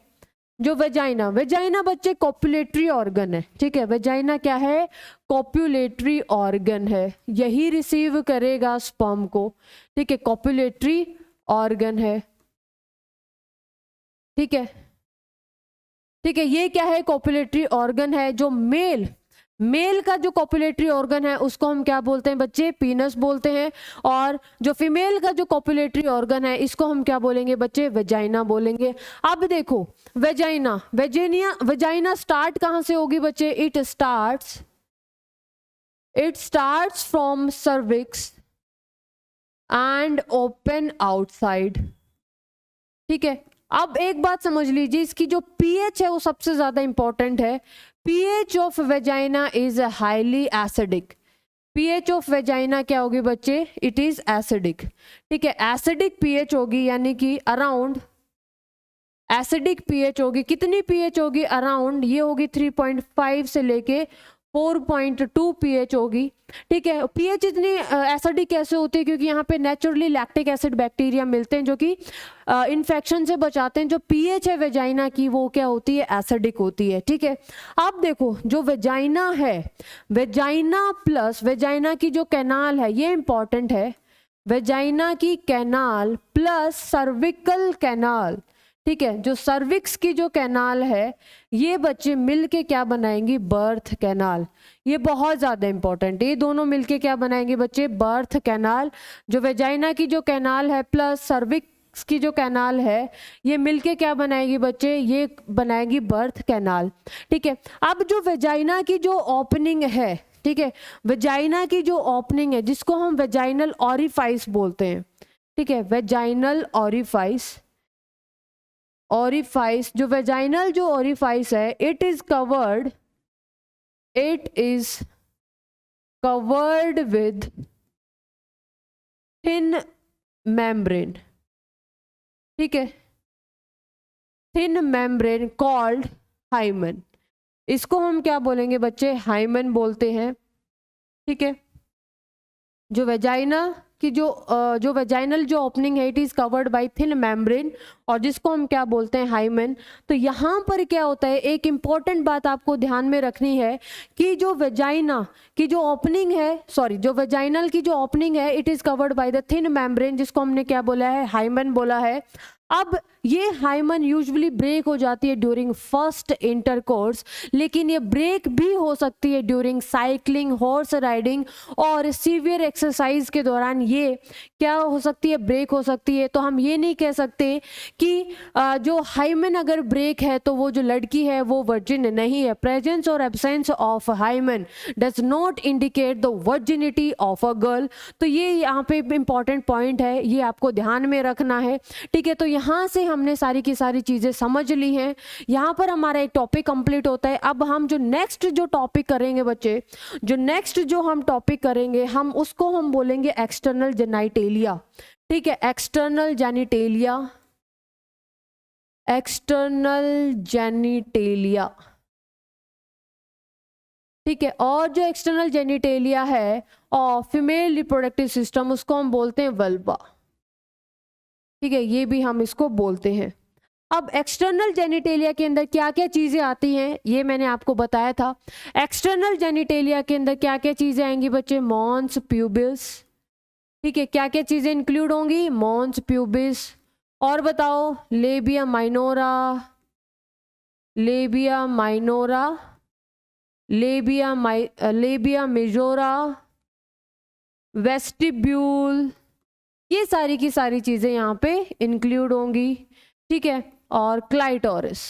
S1: जो वेजाइना बच्चे कॉपुलेटरी ऑर्गन है। ठीक है, वेजाइना क्या है, कॉपुलेटरी ऑर्गन है, यही रिसीव करेगा स्पर्म को। ठीक है, कॉपुलेटरी ऑर्गन है। ठीक है, ये क्या है, कॉपुलेटरी ऑर्गन है। जो मेल मेल का जो कॉपुलेटरी ऑर्गन है उसको हम क्या बोलते हैं बच्चे, पीनस बोलते हैं, और जो फीमेल का जो कॉपुलेटरी ऑर्गन है इसको हम क्या बोलेंगे बच्चे, वेजाइना बोलेंगे। अब देखो वेजाइना, वेजाइना स्टार्ट कहां से होगी बच्चे, it starts from cervix and open outside. ठीक है, अब एक बात समझ लीजिए, इसकी जो पीएच है वो सबसे ज्यादा इंपॉर्टेंट है। PH of vagina is highly acidic. PH of vagina क्या होगी बच्चे, इट इज एसिडिक। ठीक है, एसिडिक पीएच होगी, यानी कि अराउंड एसिडिक पीएच होगी। कितनी पीएच होगी, अराउंड ये होगी 3.5 से लेके 4.2 पीएच होगी। ठीक है, पीएच इतनी एसिडिक कैसे होती है, क्योंकि यहाँ पे नेचुरली लैक्टिक एसिड बैक्टीरिया मिलते हैं जो कि इन्फेक्शन से बचाते हैं। जो पीएच है वेजाइना की वो क्या होती है, एसिडिक होती है। ठीक है, अब देखो जो वेजाइना है, वेजाइना प्लस वेजाइना की जो कैनाल है ये इंपॉर्टेंट है, वेजाइना की कैनाल प्लस सर्विकल कैनाल। ठीक है, जो सर्विक्स की जो कैनाल है ये बच्चे मिलके क्या बनाएंगी, बर्थ कैनाल। ये बहुत ज्यादा इंपॉर्टेंट है, ये दोनों मिलके क्या बनाएंगे बच्चे, बर्थ कैनाल। जो वेजाइना की जो कैनाल है प्लस सर्विक्स की जो कैनाल है ये मिलके क्या बनाएगी बच्चे, ये बनाएगी बर्थ कैनाल। ठीक है, अब जो वेजाइना की जो ओपनिंग है, ठीक है, वेजाइना की जो ओपनिंग है जिसको हम वेजाइनल ऑरिफाइस बोलते हैं। ठीक है, वेजाइनल ऑरिफाइस, ऑरिफाइस जो वेजाइनल जो ऑरिफाइस है it is covered with thin membrane. ठीक है, थिन मेम्ब्रेन कॉल्ड हाइमन। इसको हम क्या बोलेंगे बच्चे, हाइमन बोलते हैं। ठीक है, जो वेजाइना कि जो वेजाइनल जो ओपनिंग है it is covered bye thin membrane, और जिसको हम क्या बोलते हैं, हाइमन। तो यहाँ पर क्या होता है, एक इंपॉर्टेंट बात आपको ध्यान में रखनी है कि जो वेजाइना की जो ओपनिंग है, सॉरी जो वेजाइनल की जो ओपनिंग है it is covered by the thin membrane, जिसको हमने क्या बोला है, हाइमन बोला है। अब ये हाइमन यूजुअली ब्रेक हो जाती है ड्यूरिंग फर्स्ट इंटरकोर्स, लेकिन ये ब्रेक भी हो सकती है ड्यूरिंग साइकिलिंग, हॉर्स राइडिंग और सीवियर एक्सरसाइज के दौरान ये क्या हो सकती है, ब्रेक हो सकती है। तो हम ये नहीं कह सकते कि जो हाइमन अगर ब्रेक है तो वो जो लड़की है वो वर्जिन नहीं है। प्रेजेंस और absence of hymen does not indicate the virginity of a girl. तो ये यहाँ पे इंपॉर्टेंट पॉइंट है, ये आपको ध्यान में रखना है। ठीक है, तो यहाँ से हमने सारी की सारी चीजें समझ ली हैं। यहाँ पर हमारा एक टॉपिक कंप्लीट होता है। अब हम जो नेक्स्ट जो टॉपिक करेंगे बच्चे, जो नेक्स्ट जो हम टॉपिक करेंगे हम उसको हम बोलेंगे एक्सटर्नल जेनिटेलिया। ठीक है, एक्सटर्नल जेनिटेलिया, एक्सटर्नल जेनिटेलिया। ठीक है, और जो एक्सटर्नल जेनिटेलिया है और फीमेल रिप्रोडक्टिव सिस्टम उसको हम बोलते हैं वल्वा। ठीक है, ये भी हम इसको बोलते हैं। अब एक्सटर्नल जेनिटेलिया के अंदर क्या क्या चीजें आती हैं ये मैंने आपको बताया था। एक्सटर्नल जेनिटेलिया के अंदर क्या क्या चीजें आएंगी बच्चे, मॉन्स प्यूबिस। ठीक है, क्या क्या चीजें इंक्लूड होंगी, मॉन्स प्यूबिस, और बताओ लेबिया minora, labia minora, labia majora, vestibule, ये सारी की सारी चीजें यहाँ पे इंक्लूड होंगी। ठीक है, और क्लाइटोरिस।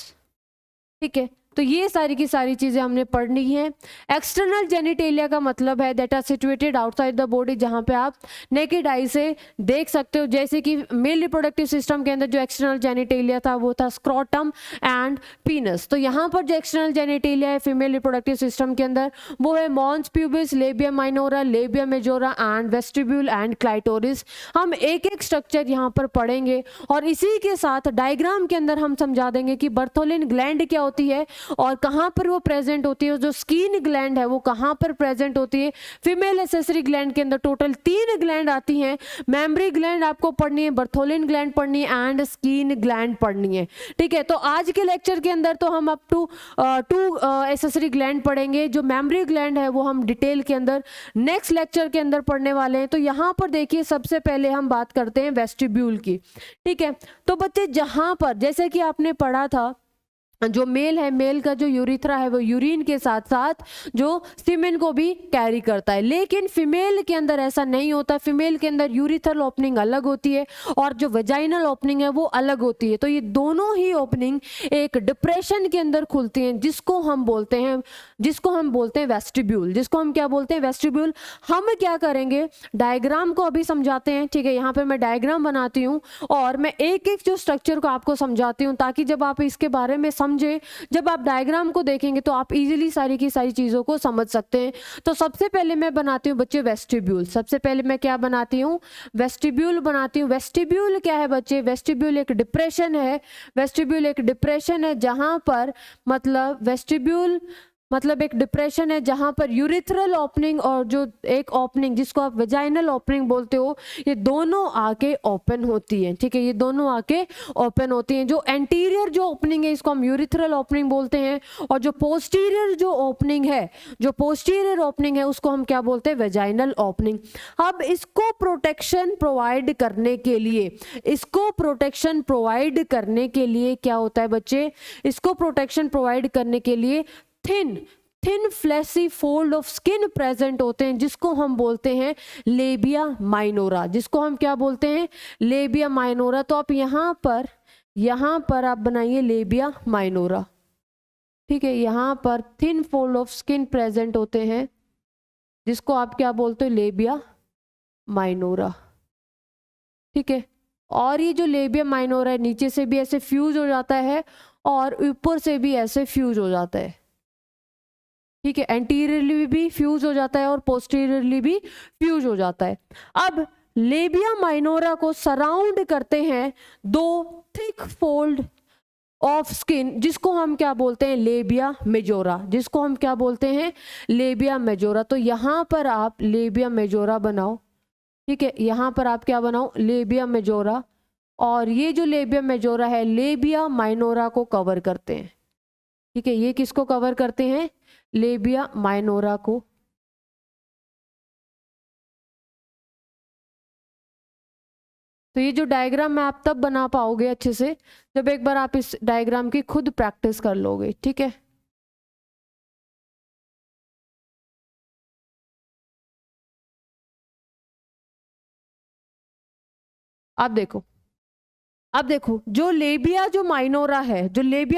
S1: ठीक है, तो ये सारी की सारी चीजें हमने पढ़नी है। एक्सटर्नल जेनिटेलिया का मतलब है that are situated outside the body, जहां पे आप नेकेड आई से देख सकते हो। जैसे कि मेल रिप्रोडक्टिव सिस्टम के अंदर जो एक्सटर्नल जेनिटेलिया था वो था स्क्रोटम एंड पीनस। तो यहाँ पर जो एक्सटर्नल जेनिटेलिया है फीमेल रिप्रोडक्टिव सिस्टम के अंदर वो है mons pubis, labia minora, labia majora and vestibule and clitoris. हम एक एक स्ट्रक्चर यहाँ पर पढ़ेंगे और इसी के साथ डायग्राम के अंदर हम समझा देंगे कि बर्थोलिन ग्लैंड क्या होती है और कहां पर वो प्रेजेंट होती है। जो स्किन ग्लैंड है वो कहां पर प्रेजेंट होती है। फीमेल एसेसरी ग्लैंड के अंदर टोटल 3 ग्लैंड आती हैं। मेमरी ग्लैंड आपको पढ़नी है, बर्थोलिन ग्लैंड पढ़नी है एंड स्किन ग्लैंड पढ़नी है। ठीक है, तो आज के लेक्चर के अंदर तो हम अप टू 2 एसेसरी ग्लैंड पढ़ेंगे। जो मेमरी ग्लैंड है वो हम डिटेल के अंदर नेक्स्ट लेक्चर के अंदर पढ़ने वाले हैं। तो यहाँ पर देखिए सबसे पहले हम बात करते हैं वेस्टिब्यूल की। ठीक है, तो बच्चे जहां पर जैसे कि आपने पढ़ा था जो मेल है, मेल का जो यूरिथ्रा है वो यूरिन के साथ साथ जो सीमेन को भी कैरी करता है, लेकिन फीमेल के अंदर ऐसा नहीं होता। फीमेल के अंदर यूरिथ्रल ओपनिंग अलग होती है और जो वेजाइनल ओपनिंग है वो अलग होती है। तो ये दोनों ही ओपनिंग एक डिप्रेशन के अंदर खुलती हैं, जिसको हम बोलते हैं वेस्टिब्यूल। जिसको हम क्या बोलते हैं? वेस्टिब्यूल। हम क्या करेंगे, डायग्राम को अभी समझाते हैं, ठीक है। यहाँ पर मैं डायग्राम बनाती हूँ और मैं एक एक जो स्ट्रक्चर को आपको समझाती हूँ, ताकि जब आप इसके बारे में समझे, जब आप डायग्राम को देखेंगे तो आप इजीली सारी की सारी चीजों को समझ सकते हैं। तो सबसे पहले मैं बनाती हूँ बच्चे वेस्टिब्यूल। सबसे पहले मैं क्या बनाती हूँ? वेस्टिब्यूल बनाती हूँ। वेस्टिब्यूल क्या है बच्चे? वेस्टिब्यूल एक डिप्रेशन है। वेस्टिब्यूल एक डिप्रेशन है जहां पर वेस्टिब्यूल मतलब एक डिप्रेशन है जहां पर यूरिथ्रल ओपनिंग और जो एक ओपनिंग जिसको आप वेजाइनल ओपनिंग बोलते हो, ये दोनों आके ओपन होती है, ठीक है। ये दोनों आके ओपन होती हैं। जो एंटीरियर जो ओपनिंग है इसको हम यूरिथ्रल ओपनिंग बोलते हैं, और जो पोस्टीरियर जो ओपनिंग है उसको हम क्या बोलते हैं? Vaginal opening. अब इसको प्रोटेक्शन प्रोवाइड करने के लिए क्या होता है बच्चे? इसको प्रोटेक्शन प्रोवाइड करने के लिए thin fleshy fold of skin present होते हैं, जिसको हम बोलते हैं लेबिया माइनोरा। जिसको हम क्या बोलते हैं? Labia minora. तो आप यहाँ पर आप बनाइए लेबिया माइनोरा, ठीक है। यहाँ पर thin fold of skin present होते हैं, जिसको आप क्या बोलते हो? लेबिया माइनोरा, ठीक है। और ये जो लेबिया माइनोरा है नीचे से भी ऐसे फ्यूज हो जाता है और ऊपर से भी ऐसे फ्यूज हो जाता है, ठीक है। एंटीरियरली भी फ्यूज हो जाता है और पोस्टीरियरली भी फ्यूज हो जाता है। अब लेबिया माइनोरा को सराउंड करते हैं दो थिक फोल्ड ऑफ स्किन, जिसको हम क्या बोलते हैं? Labia majora. जिसको हम क्या बोलते हैं? Labia majora. तो यहाँ पर आप लेबिया मेजोरा बनाओ, ठीक है। यहाँ पर आप क्या बनाओ? Labia majora. और ये जो लेबिया मेजोरा है लेबिया माइनोरा को कवर करते हैं, ठीक है। ये किसको कवर करते हैं? लेबिया माइनोरा को। तो ये जो डायग्राम है आप तब बना पाओगे अच्छे से जब एक बार आप इस डायग्राम की खुद प्रैक्टिस कर लोगे, ठीक है। अब देखो जो लेबिया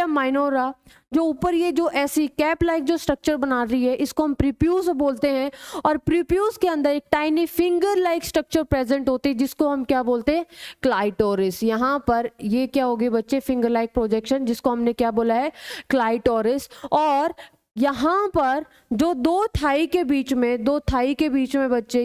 S1: माइनोरा जो ऊपर ये जो ऐसी कैप लाइक जो स्ट्रक्चर बना रही है, इसको हम प्रीप्यूस बोलते हैं। और प्रीप्यूस के अंदर एक tiny finger like structure present होती है, जिसको हम क्या बोलते हैं? क्लाइटोरिस। यहाँ पर ये क्या होगी बच्चे? फिंगर लाइक प्रोजेक्शन, जिसको हमने क्या बोला है? क्लाइटोरिस। और यहाँ पर जो दो थाई के बीच में बच्चे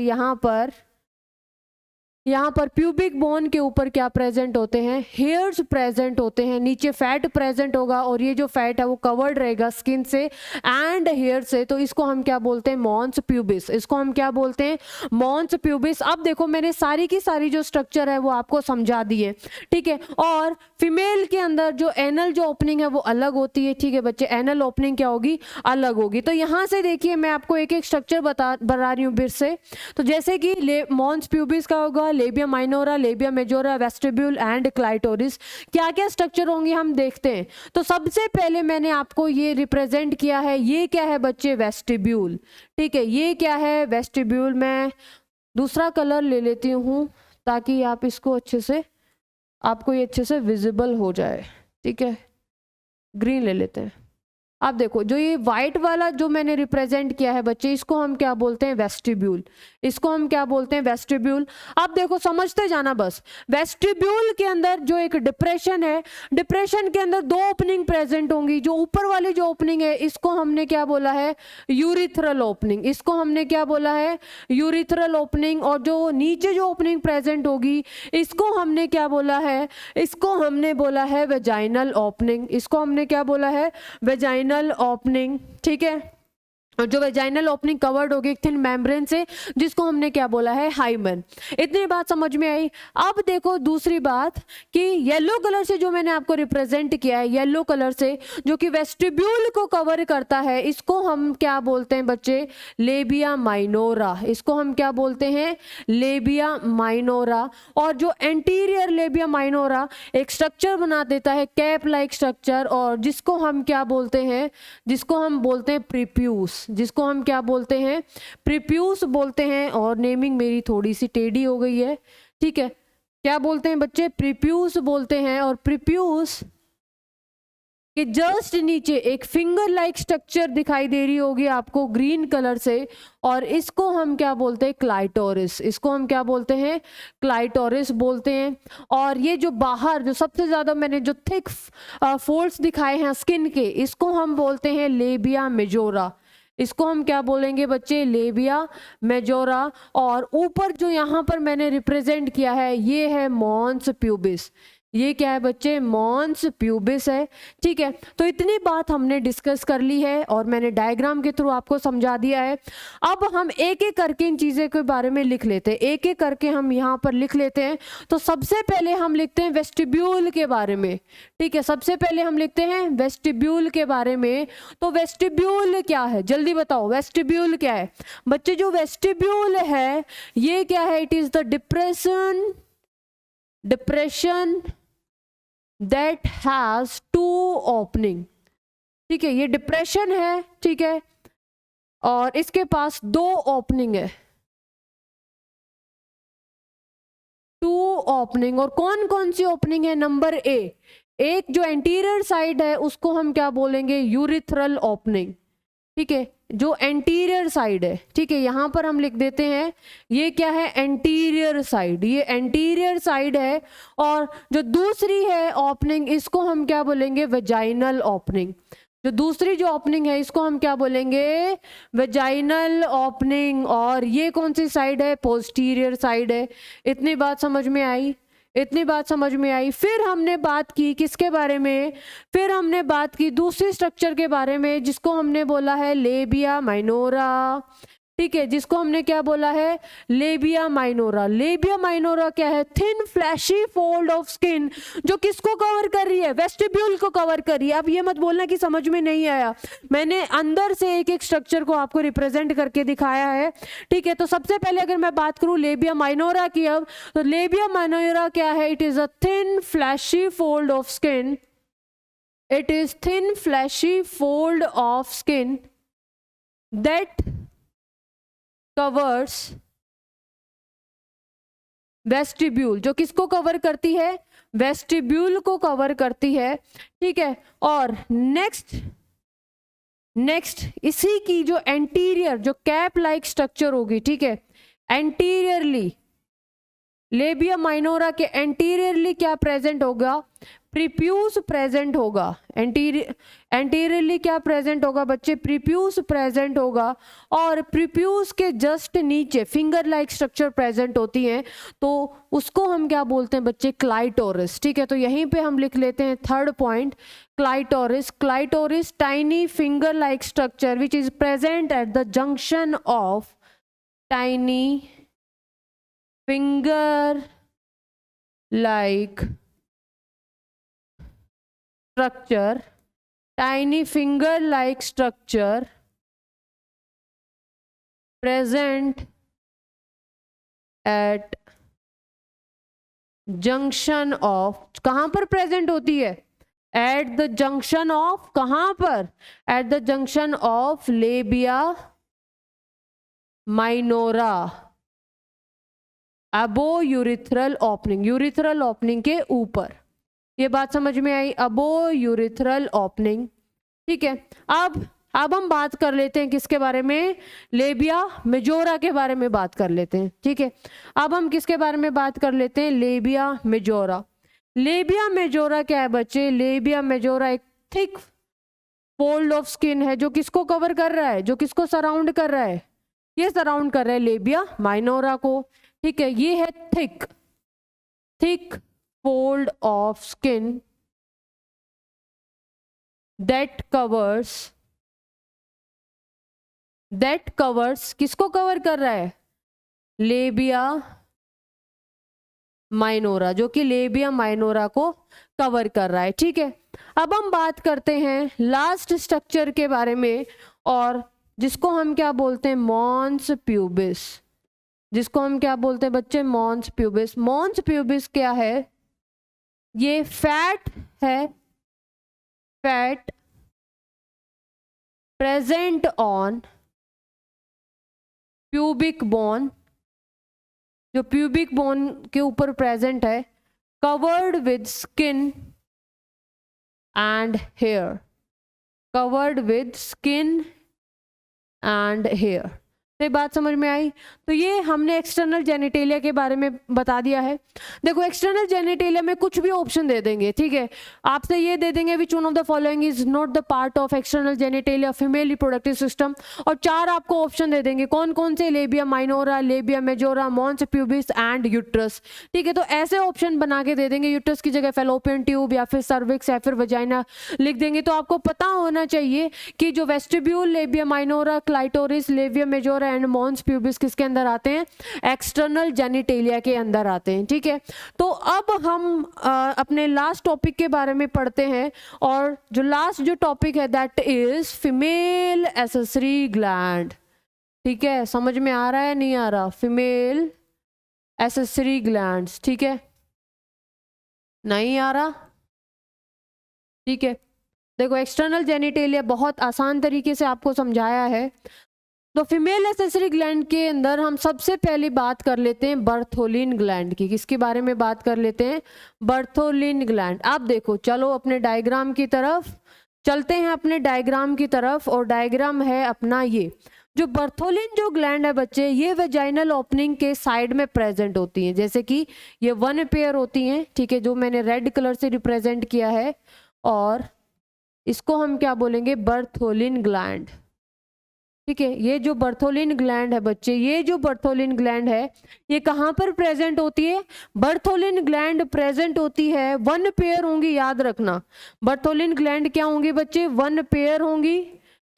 S1: यहाँ पर प्यूबिक बोन के ऊपर क्या प्रेजेंट होते हैं? हेयर्स प्रेजेंट होते हैं। नीचे फैट प्रेजेंट होगा और ये जो फैट है वो कवर्ड रहेगा स्किन से एंड हेयर से। तो इसको हम क्या बोलते हैं? Mons pubis. इसको हम क्या बोलते हैं? Mons pubis. अब देखो मैंने सारी की सारी जो स्ट्रक्चर है वो आपको समझा दी है, ठीक है। और फीमेल के अंदर जो एनल जो ओपनिंग है वो अलग होती है, ठीक है बच्चे। एनल ओपनिंग क्या होगी? अलग होगी। तो यहाँ से देखिए मैं आपको एक एक स्ट्रक्चर बता रही हूँ फिर से। तो जैसे कि मॉन्स प्यूबिस का होगा, लेबिया minora, labia majora, vestibule and clitoris. क्या क्या स्ट्रक्चर होंगे हम देखते हैं। तो सबसे पहले मैंने आपको ये रिप्रेजेंट किया है, ये क्या है बच्चे? वेस्टिब्यूल, ठीक है। ये क्या है? वेस्टिब्यूल। मैं दूसरा कलर ले लेती हूँ ताकि आप इसको आपको ये अच्छे से विजिबल हो जाए, ठीक है। ग्रीन ले लेते हैं। आप देखो जो ये व्हाइट वाला जो मैंने रिप्रेजेंट किया है बच्चे, इसको हम क्या बोलते हैं? वेस्टिब्यूल। इसको हम क्या बोलते हैं? वेस्टिब्यूल। आप देखो समझते जाना बस। वेस्टिब्यूल के अंदर जो एक डिप्रेशन है, डिप्रेशन के अंदर दो ओपनिंग प्रेजेंट होंगी। जो ऊपर वाली जो ओपनिंग है इसको हमने क्या बोला है? Urethral opening. इसको हमने क्या बोला है? Urethral opening. और जो नीचे जो ओपनिंग प्रेजेंट होगी इसको हमने क्या बोला है? इसको हमने बोला है वेजाइनल ओपनिंग। इसको हमने क्या बोला है? वेजाइनल ओपनिंग, ठीक है। और जो वेजाइनल ओपनिंग कवर्ड होगी एक थिन मेम्ब्रेन से, जिसको हमने क्या बोला है, हाइमन। इतनी बात समझ में आई। अब देखो दूसरी बात कि येलो कलर से जो मैंने आपको रिप्रेजेंट किया है, येलो कलर से जो कि वेस्टिब्यूल को कवर करता है, इसको हम क्या बोलते हैं बच्चे, लेबिया माइनोरा। इसको हम क्या बोलते हैं, लेबिया माइनोरा। और जो एंटीरियर लेबिया माइनोरा एक स्ट्रक्चर बना देता है, कैप लाइक स्ट्रक्चर, और जिसको हम क्या बोलते हैं, जिसको हम बोलते हैं प्रीप्यूस, जिसको हम क्या बोलते हैं, प्रीप्यूस बोलते हैं। और नेमिंग मेरी थोड़ी सी टेढ़ी हो गई है, ठीक है, क्या बोलते हैं बच्चे, प्रीप्यूस बोलते हैं। और प्रीप्यूस कि जस्ट नीचे एक फिंगर लाइक स्ट्रक्चर दिखाई दे रही होगी आपको ग्रीन कलर से, और इसको हम क्या बोलते हैं, क्लाइटोरिस। इसको हम क्या बोलते हैं, क्लाइटोरिस बोलते हैं। और ये जो बाहर जो सबसे ज्यादा मैंने जो थिक फोल्ड्स दिखाए हैं स्किन के, इसको हम बोलते हैं लेबिया मेजोरा। इसको हम क्या बोलेंगे बच्चे, लेबिया मेजोरा। और ऊपर जो यहाँ पर मैंने रिप्रेजेंट किया है, ये है मॉन्स प्यूबिस। ये क्या है बच्चे, मॉन्स प्यूबिस है, ठीक है। तो इतनी बात हमने डिस्कस कर ली है और मैंने डायग्राम के थ्रू आपको समझा दिया है। अब हम एक एक करके इन चीज़ों के बारे में लिख लेते हैं, एक एक करके हम यहाँ पर लिख लेते हैं। तो सबसे पहले हम लिखते हैं वेस्टिब्यूल के बारे में, ठीक है। सबसे पहले हम लिखते हैं वेस्टिब्यूल के बारे में। तो वेस्टिब्यूल क्या है, जल्दी बताओ, वेस्टिब्यूल क्या है बच्चे। जो वेस्टिब्यूल है ये क्या है, it is the depression that has two opening, ठीक है। ये डिप्रेशन है, ठीक है, और इसके पास दो ओपनिंग है, टू ओपनिंग। और कौन कौन सी ओपनिंग है, नंबर ए, एक जो एंटीरियर साइड है उसको हम क्या बोलेंगे, यूरिथ्रल ओपनिंग, ठीक है, जो एंटीरियर साइड है, ठीक है। यहां पर हम लिख देते हैं ये क्या है, एंटीरियर साइड, ये एंटीरियर साइड है। और जो दूसरी है ओपनिंग, इसको हम क्या बोलेंगे, वेजाइनल ओपनिंग। जो दूसरी जो ओपनिंग है इसको हम क्या बोलेंगे, वेजाइनल ओपनिंग। और ये कौन सी साइड है, पोस्टीरियर साइड है। इतनी बात समझ में आई, इतनी बात समझ में आई। फिर हमने बात की किसके बारे में, फिर हमने बात की दूसरे स्ट्रक्चर के बारे में, जिसको हमने बोला है लेबिया माइनोरा, ठीक है, जिसको हमने क्या बोला है, लेबिया माइनोरा। लेबिया माइनोरा क्या है, thin fleshy fold of skin, जो किसको कवर कर रही है, वेस्टिब्यूल को कवर कर रही है। अब ये मत बोलना कि समझ में नहीं आया, मैंने अंदर से एक एक स्ट्रक्चर को आपको रिप्रेजेंट करके दिखाया है, ठीक है। तो सबसे पहले अगर मैं बात करूं लेबिया माइनोरा की, अब तो लेबिया माइनोरा क्या है, it is a thin fleshy fold of skin, it is thin fleshy fold of skin that covers vestibule, जो किसको कवर करती है, वेस्टिब्यूल को कवर करती है, ठीक है। और नेक्स्ट इसी की जो एंटीरियर जो कैप लाइक स्ट्रक्चर होगी, ठीक है, एंटीरियरली लेबिया माइनोरा के एंटीरियरली क्या प्रेजेंट होगा, प्रीप्यूस प्रेजेंट होगा। एंटीरियरली क्या प्रेजेंट होगा बच्चे, प्रीप्यूस प्रेजेंट होगा। और प्रीप्यूस के जस्ट नीचे फिंगर लाइक स्ट्रक्चर प्रेजेंट होती है, तो उसको हम क्या बोलते हैं बच्चे, क्लाइटोरिस, ठीक है। तो यहीं पे हम लिख लेते हैं third point, clitoris. Clitoris tiny finger like structure which is present at the junction of tiny finger like structure, tiny finger like structure present at junction of, कहां पर प्रेजेंट होती है, एट द जंक्शन ऑफ, कहां पर, at the junction of labia minora above urethral opening, urethral opening के ऊपर। ये बात समझ में आई, अबो यूरिथ्रल ओपनिंग, ठीक है। अब हम बात कर लेते हैं किसके बारे में, लेबिया मेजोरा के बारे में बात कर लेते हैं, ठीक है। अब हम किसके बारे में बात कर लेते हैं, लेबिया मेजोरा। लेबिया मेजोरा क्या है बच्चे, लेबिया मेजोरा एक थिक फोल्ड ऑफ स्किन है, जो किसको कवर कर रहा है, जो किसको सराउंड कर रहा है, ये सराउंड कर रहा है लेबिया माइनोरा को, ठीक है। ये है thick fold of skin that covers that covers, किसको कवर कर रहा है? लेबिया माइनोरा, जो कि लेबिया माइनोरा को कवर कर रहा है। ठीक है, अब हम बात करते हैं लास्ट स्ट्रक्चर के बारे में, और जिसको हम क्या बोलते हैं? Mons pubis. जिसको हम क्या बोलते हैं बच्चे? Mons pubis. मॉन्स प्यूबिस क्या है? ये फैट है, fat present on pubic bone, जो प्यूबिक बोन के ऊपर प्रेजेंट है, covered with skin and hair, covered with skin and hair. तो ये बात समझ में आई? तो ये हमने एक्सटर्नल जेनिटेलिया के बारे में बता दिया है। देखो, एक्सटर्नल जेनिटेलिया में कुछ भी ऑप्शन दे देंगे, ठीक है। आपसे ये दे देंगे which one of the following is not the part of external genitalia female reproductive system, और 4 आपको ऑप्शन दे देंगे। कौन कौन से? Labia minora, labia majora, mons pubis and uterus. ठीक है, तो ऐसे ऑप्शन बना के दे देंगे। यूट्रस की जगह फैलोपियन ट्यूब या फिर सर्विक्स या फिर वजाइना लिख देंगे। तो आपको पता होना चाहिए कि जो vestibule, labia minora, clitoris, labia majora and mons pubis किसके अंदर आते हैं? एक्सटर्नल जेनिटेलिया के अंदर आते हैं। ठीक है, तो अब हम अपने लास्ट टॉपिक के बारे में पढ़ते हैं, और जो लास्ट जो टॉपिक है that is female accessory gland. ठीक है, समझ में आ रहा है नहीं आ रहा? Female accessory glands. ठीक है, नहीं आ रहा? ठीक है, देखो एक्सटर्नल जेनिटेलिया बहुत आसान तरीके से आपको समझाया है। तो फीमेल एसेसरी ग्लैंड के अंदर हम सबसे पहले बात कर लेते हैं बर्थोलिन ग्लैंड की। किसके बारे में बात कर लेते हैं? Bartholin gland. आप देखो, चलो अपने डायग्राम की तरफ चलते हैं, अपने डायग्राम की तरफ, और डायग्राम है अपना ये। जो बर्थोलिन जो ग्लैंड है बच्चे, ये वेजाइनल ओपनिंग के साइड में प्रेजेंट होती हैं, जैसे कि ये 1 पेयर होती हैं। ठीक है, जो मैंने रेड कलर से रिप्रेजेंट किया है, और इसको हम क्या बोलेंगे? Bartholin gland. ठीक है, ये जो बर्थोलिन ग्लैंड है बच्चे, ये जो बर्थोलिन ग्लैंड है, ये कहाँ पर प्रेजेंट होती है? बर्थोलिन ग्लैंड प्रेजेंट होती है 1 पेयर होंगी, याद रखना। बर्थोलिन ग्लैंड क्या होंगी बच्चे? 1 पेयर होंगी।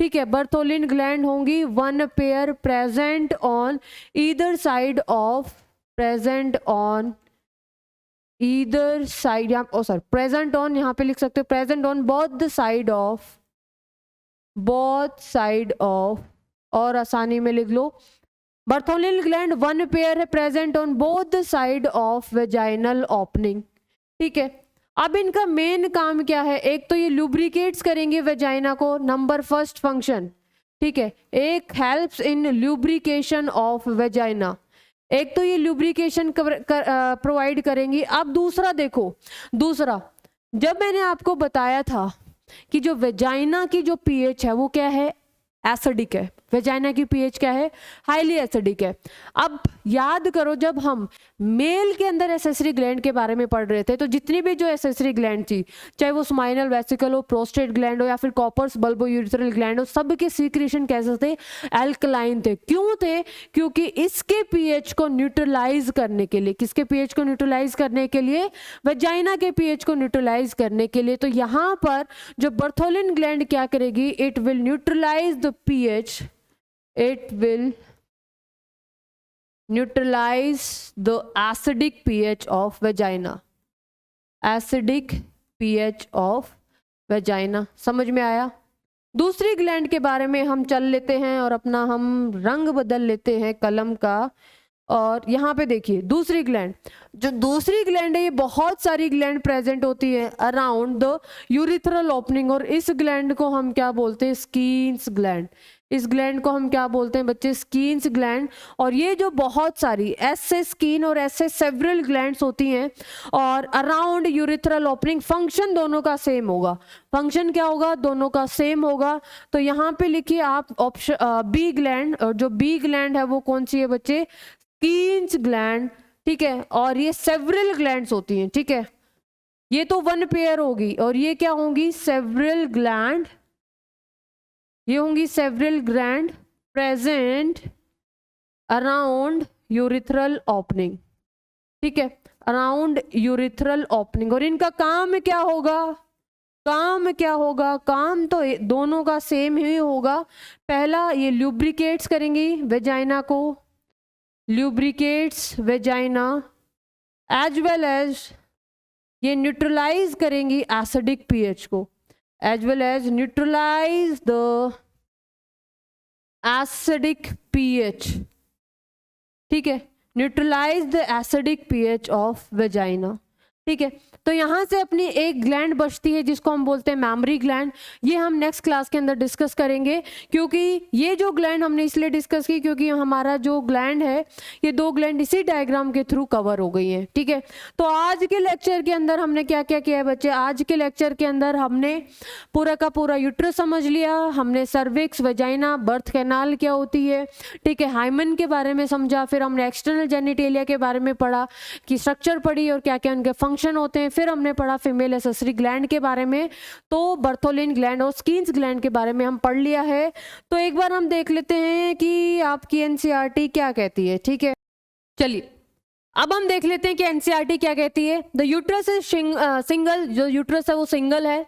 S1: ठीक है, बर्थोलिन ग्लैंड होंगी 1 pair, present on either side of, present on either side, present on, यहाँ पे लिख सकते हो present on both the side of, both side of, और आसानी में लिख लो बर्थोलिन ग्लैंड 1 पेयर है, present on both the side of vaginal opening. ठीक है, अब इनका मेन काम क्या है? एक तो ये लुब्रिकेट्स करेंगे वेजाइना को, नंबर फर्स्ट फंक्शन। ठीक है, एक helps in lubrication of vagina, एक तो ये लुब्रिकेशन प्रोवाइड करेंगी। अब दूसरा देखो, दूसरा जब मैंने आपको बताया था कि जो वेजाइना की जो पीएच है वो क्या है? एसिडिक है। वेजाइना की पीएच क्या है? हाईली एसिडिक है। अब याद करो, जब हम मेल के अंदर एसेसरी ग्लैंड के बारे में पढ़ रहे थे, तो जितनी भी जो एसेसरी ग्लैंड थी, चाहे वो स्माइनल वेसिकल हो, प्रोस्टेट ग्लैंड हो, या फिर कॉपर्स बल्बो यूरिथ्रल ग्लैंड हो, सब के सीक्रेशन कैसे थे? एल्कलाइन थे। क्यों थे? क्योंकि इसके पीएच को न्यूट्रलाइज करने के लिए, किसके पीएच को न्यूट्रलाइज करने के लिए? वेजाइना के पीएच को न्यूट्रलाइज करने के लिए। तो यहाँ पर जो बर्थोलिन ग्लैंड क्या करेगी? It will neutralize the pH, it will neutralize the acidic pH of vagina, acidic pH of vagina। समझ में आया? दूसरी ग्लैंड के बारे में हम चल लेते हैं, और अपना हम रंग बदल लेते हैं कलम का, और यहाँ पे देखिए दूसरी ग्लैंड, जो दूसरी ग्लैंड है, ये बहुत सारी ग्लैंड प्रेजेंट होती है अराउंड द यूरिथ्रल ओपनिंग, और इस ग्लैंड को हम क्या बोलते हैं? Skins gland. इस ग्लैंड को हम क्या बोलते हैं बच्चे? Skins gland. और ये जो बहुत सारी ऐसे स्कीन और ऐसे सेवरल ग्लैंड्स होती हैं, और अराउंड यूरिथ्रल ओपनिंग, फंक्शन दोनों का सेम होगा। फंक्शन क्या होगा? दोनों का सेम होगा। तो यहाँ पे लिखिए आप ऑप्शन बी ग्लैंड, और जो बी ग्लैंड है वो कौन सी है बच्चे? Skins gland. ठीक है, और ये सेवरल ग्लैंड्स होती हैं। ठीक है, ये तो 1 पेयर होगी, और ये क्या होंगी? Several gland. ये होंगी several gland present around urethral opening. ठीक है, अराउंड यूरिथ्रल ओपनिंग, और इनका काम क्या होगा? काम क्या होगा, काम तो दोनों का सेम ही होगा। पहला ये ल्यूब्रिकेट्स करेंगी वेजाइना को, lubricates vagina, as well as ये न्यूट्रलाइज करेंगी एसिडिक पीएच को, as well as neutralize the acidic pH. ठीक है, neutralize the acidic pH of vagina. ठीक है, तो यहाँ से अपनी एक ग्लैंड बचती है जिसको हम बोलते हैं मैमरी ग्लैंड। ये हम नेक्स्ट क्लास के अंदर डिस्कस करेंगे, क्योंकि ये जो ग्लैंड हमने इसलिए डिस्कस की क्योंकि हमारा जो ग्लैंड है ये दो ग्लैंड इसी डायग्राम के थ्रू कवर हो गई हैं। ठीक है, तो आज के लेक्चर के अंदर हमने क्या क्या किया है बच्चे, आज के लेक्चर के अंदर हमने पूरा का पूरा यूट्रस समझ लिया, हमने सर्विक्स, वेजाइना, बर्थ कैनाल क्या होती है, ठीक है, हाइमन के बारे में समझा, फिर हमने एक्सटर्नल जेनिटेलिया के बारे में पढ़ा कि स्ट्रक्चर पढ़ी और क्या क्या उनके फंक्शन होते हैं, फिर हमने पढ़ा फीमेल एसेसरी ग्लैंड के बारे में, तो बर्थोलिन ग्लैंड और स्किन्स ग्लैंड के बारे में हम पढ़ लिया है। तो एक बार हम देख लेते हैं कि आपकी एनसीईआरटी क्या कहती है। ठीक है, चलिए अब हम देख लेते हैं कि एनसीईआरटी क्या कहती है। द यूट्रस इज सिंगल, जो यूट्रस है वो सिंगल है,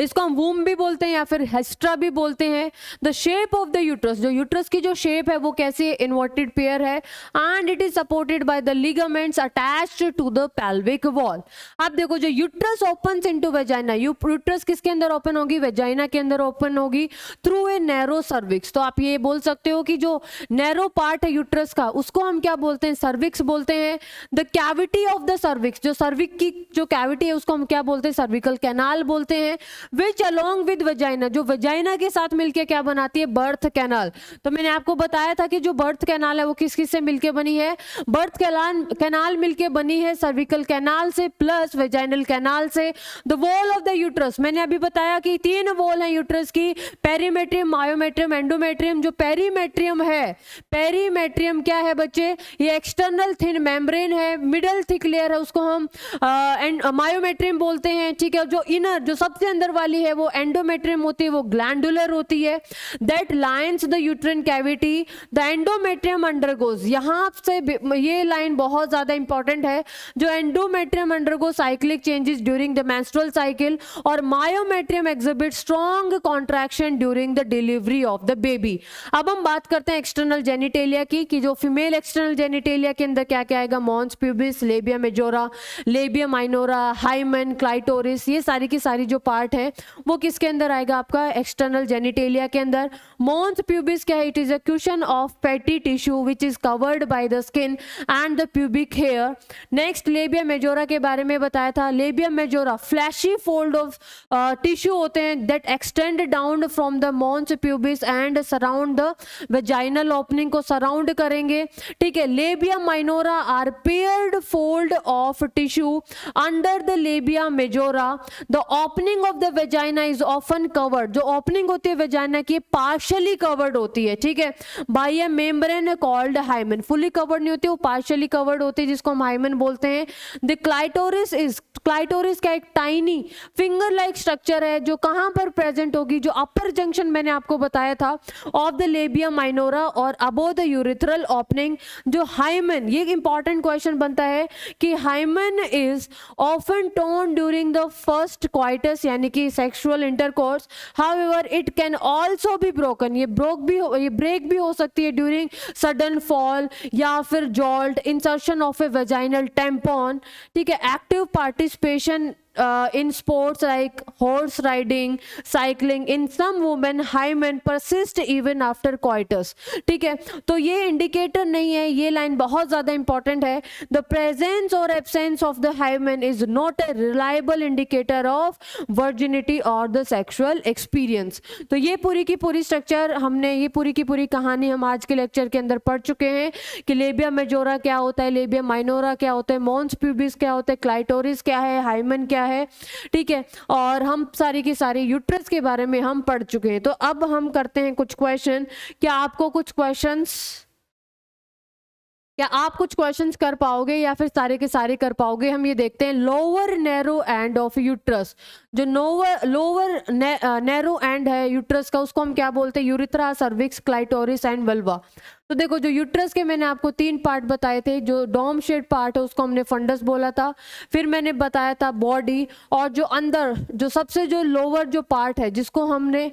S1: इसको हम वूम भी बोलते हैं या फिर हेस्ट्रा भी बोलते हैं। The shape of the uterus, जो यूट्रस की जो शेप है वो कैसे इन्वर्टेड पेयर है, and it is supported by the ligaments attached to the pelvic wall. आप देखो जो uterus opens into vagina, uterus किसके अंदर ओपन होगी, वेजाइना के अंदर ओपन होगी थ्रू ए नैरो सर्विक्स। तो आप ये बोल सकते हो कि जो नैरो पार्ट है यूट्रस का उसको हम क्या बोलते हैं, सर्विक्स बोलते हैं। The cavity of the cervix, जो सर्विक की जो कैविटी है उसको हम क्या बोलते हैं, सर्विकल कैनाल बोलते हैं। विच अलोंग विद वेजाइना, जो वेजाइना के साथ मिलके क्या बनाती है, बर्थ कैनाल। तो मैंने आपको बताया था कि जो बर्थ कैनाल है वो किस किस से मिलके बनी है, बर्थ कैनाल मिलके बनी है सर्विकल कैनाल से प्लस वेजाइनल कैनाल से। The wall of the uterus, मैंने अभी बताया कि 3 वॉल है यूट्रस की, पेरीमेट्रियम, मायोमेट्रियम, एंडोमेट्रियम। जो पेरीमेट्रियम है, पेरीमेट्रियम क्या है बच्चे, ये एक्सटर्नल थिन मेम्ब्रेन है, मिडल थिक लेयर है, उसको हम मायोमेट्रियम बोलते हैं। ठीक है, जो इनर, जो सबसे अंदर वाली है वो एंडोमेट्रियम होती है, वो ग्लैंडुलर होती है, that lines the uterine cavity. The endometrium undergoes, यहाँ से ये लाइन बहुत ज्यादा इंपॉर्टेंट है, जो endometrium undergo cyclic changes during the menstrual cycle, और myometrium exhibit strong contraction during the delivery of the baby. अब हम बात करते हैं एक्सटर्नल जेनिटेलिया की, कि जो फीमेल एक्सटर्नल जेनिटेलिया के अंदर क्या क्या आएगा, mons pubis, labia majora, labia minora, hymen, clitoris, ये सारी की सारी जो पार्ट है वो किसके अंदर आएगा, आपका एक्सटर्नल जेनिटेलिया के अंदर। मॉन्स प्यूबिस क्या है, it is a cushion of fatty tissue which is covered by the skin and the pubic hair. Next labia majora के बारे में बताया था, labia majora fleshy fold of tissue होते हैं that extend down from the mons pubis and surround the vaginal opening को surround करेंगे। ठीक है, labia minora are paired fold of tissue under the labia majora. The opening of the vagina is often covered, जो opening होती है vagina की partially covered होती है। ठीक है, by a membrane called hymen, fully covered नहीं होती, वो पार्शियली कवर्ड होती है जिसको हम हाइमन बोलते हैं। द क्लाइटोरिस इज, क्लाइटोरिस का एक टाइनी फिंगर लाइक स्ट्रक्चर है जो कहां पर प्रेजेंट होगी, जो अपर जंक्शन मैंने आपको बताया था ऑफ द लेबिया माइनोरा और अबोव द यूरिथ्रल ओपनिंग। जो हाइमन, ये इंपॉर्टेंट क्वेश्चन बनता है कि hymen is often torn during the first coitus यानी कि sexual intercourse, however it can also be broken, ये ब्रेक भी हो सकती है ड्यूरिंग सडन फॉल या फिर jolt, insertion of a vaginal tampon. ठीक है, active participation in sports like horse riding, cycling, in some women hymen persist even after coitus। ठीक है, तो ये इंडिकेटर नहीं है, ये लाइन बहुत ज्यादा इंपॉर्टेंट है। द प्रेजेंस और absence of the hymen is not a reliable indicator of virginity or the sexual experience। तो ये पूरी की पूरी स्ट्रक्चर हमने, ये पूरी की पूरी कहानी हम आज के लेक्चर के अंदर पढ़ चुके हैं कि लेबिया मेजोरा क्या होता है, लेबिया माइनोरा क्या होता है, मॉन्स प्यूबिस क्या होता है, क्लाइटोरिस क्या है, हाइमन क्या है। ठीक है, और हम सारी की सारी यूट्रस के बारे में हम पढ़ चुके हैं। तो अब हम करते हैं कुछ क्वेश्चन। क्या आपको कुछ क्वेश्चंस क्या आप कुछ क्वेश्चंस कर पाओगे या फिर सारे के सारे कर पाओगे? हम ये देखते हैं lower narrow end of uterus, जो लोअर नैरो एंड है यूट्रस का, उसको हम क्या बोलते हैं? Urethra, cervix, clitoris and vulva. तो देखो, जो यूट्रस के मैंने आपको 3 पार्ट बताए थे, जो डोम शेड पार्ट है उसको हमने फंडस बोला था, फिर मैंने बताया था बॉडी, और जो अंदर जो सबसे जो लोअर जो पार्ट है जिसको हमने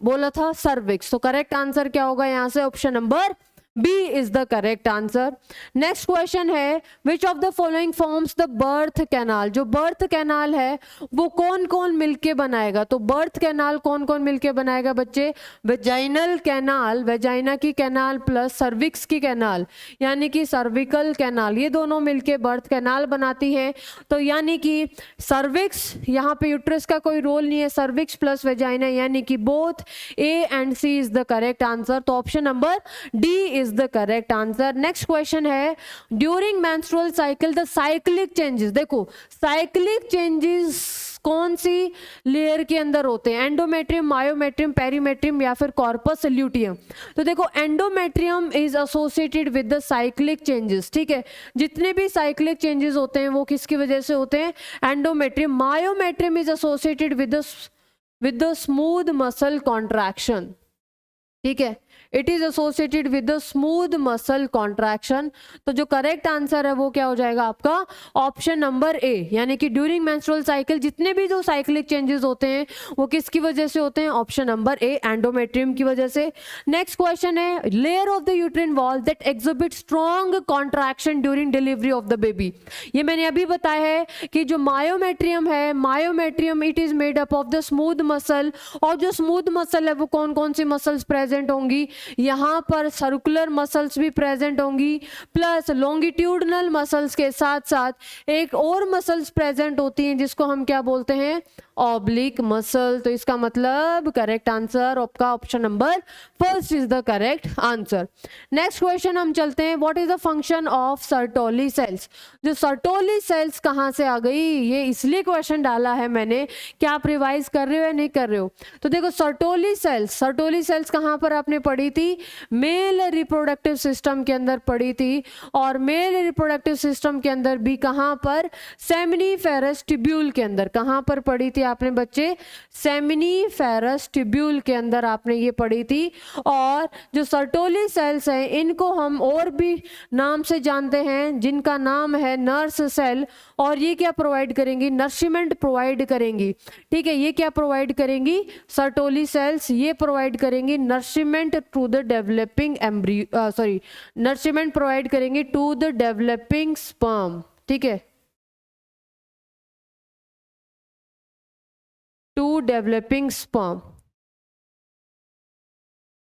S1: बोला था सर्विक्स। तो करेक्ट आंसर क्या होगा यहाँ से? Option number B is the correct answer. Next question है, which of the following forms the birth canal? जो बर्थ कैनाल है वो कौन कौन मिलके बनाएगा? तो बर्थ कैनाल कौन कौन मिलके बनाएगा बच्चे? वेजाइनल कैनाल, वेजाइना की कैनाल प्लस सर्विक्स की कैनाल, यानी कि सर्विकल कैनाल, ये दोनों मिलके बर्थ कैनाल बनाती है। तो यानी कि सर्विक्स, यहाँ पे यूट्रस का कोई रोल नहीं है, सर्विक्स प्लस वेजाइना, यानी कि both A and C is the correct answer. तो option number D is the correct answer. Next question है, during menstrual cycle the cyclic changes. देखो, साइक्लिक चेंजेस कौन सी लेयर के अंदर होते हैं? एंडोमेट्रियम, मायोमेट्रियम, पेरीमेट्रियम या फिर कॉर्पस ल्यूटियम? तो देखो, endometrium is associated with the cyclic changes, ठीक है। जितने भी साइक्लिक चेंजेस होते हैं वो किसकी वजह से होते हैं? Endometrium. Myometrium is associated with the smooth muscle contraction, ठीक है। It is associated with the smooth muscle contraction. तो जो करेक्ट आंसर है वो क्या हो जाएगा आपका? ऑप्शन नंबर ए, यानी कि ड्यूरिंग मेंस्ट्रुअल साइकिल जितने भी जो साइक्लिक चेंजेस होते हैं वो किसकी वजह से होते हैं? ऑप्शन नंबर ए, एंडोमेट्रियम की वजह से। नेक्स्ट क्वेश्चन है, layer of the uterine wall that exhibit strong contraction during delivery of the baby. ये मैंने अभी बताया है कि जो मायोमेट्रियम है, myometrium it is made up of the smooth muscle, और जो स्मूथ मसल है वो कौन कौन सी मसल्स प्रेजेंट होंगी? यहां पर सर्कुलर मसल्स भी प्रेजेंट होंगी, प्लस लॉन्गिट्यूडनल मसल्स के साथ साथ एक और मसल्स प्रेजेंट होती हैं जिसको हम क्या बोलते हैं? Oblique muscle. तो इसका मतलब करेक्ट आंसर आपका option number first is the correct answer. Next question हम चलते हैं, what is the function of Sertoli cells? जो सर्टोली सेल्स कहां से आ गई? ये इसलिए क्वेश्चन डाला है मैंने, क्या आप रिवाइज कर रहे हो या नहीं कर रहे हो? तो देखो, सर्टोली सेल्स कहां पर आपने पढ़ी थी? मेल रिप्रोडक्टिव सिस्टम के अंदर पढ़ी थी, और मेल रिप्रोडक्टिव सिस्टम के अंदर भी कहां पर? सेमिनिफेरस ट्यूब्यूल के अंदर। कहां पर पढ़ी थी आपने बच्चे? सेमिनिफेरस ट्यूब्यूल के अंदर आपने ये पढ़ी थी। और जो सर्टोली सेल्स हैं इनको हम और भी नाम से जानते हैं, जिनका नाम है नर्स सेल, और ये क्या प्रोवाइड करेंगी? नर्सिमेंट प्रोवाइड करेंगी, ठीक है। ये क्या प्रोवाइड करेंगी? सर्टोली सेल्स ये प्रोवाइड करेंगी nourishment to the developing embryo, sorry, nourishment provide करेंगी टू द डेवलपिंग स्पर्म, ठीक है, टू डेवलपिंग स्पर्म।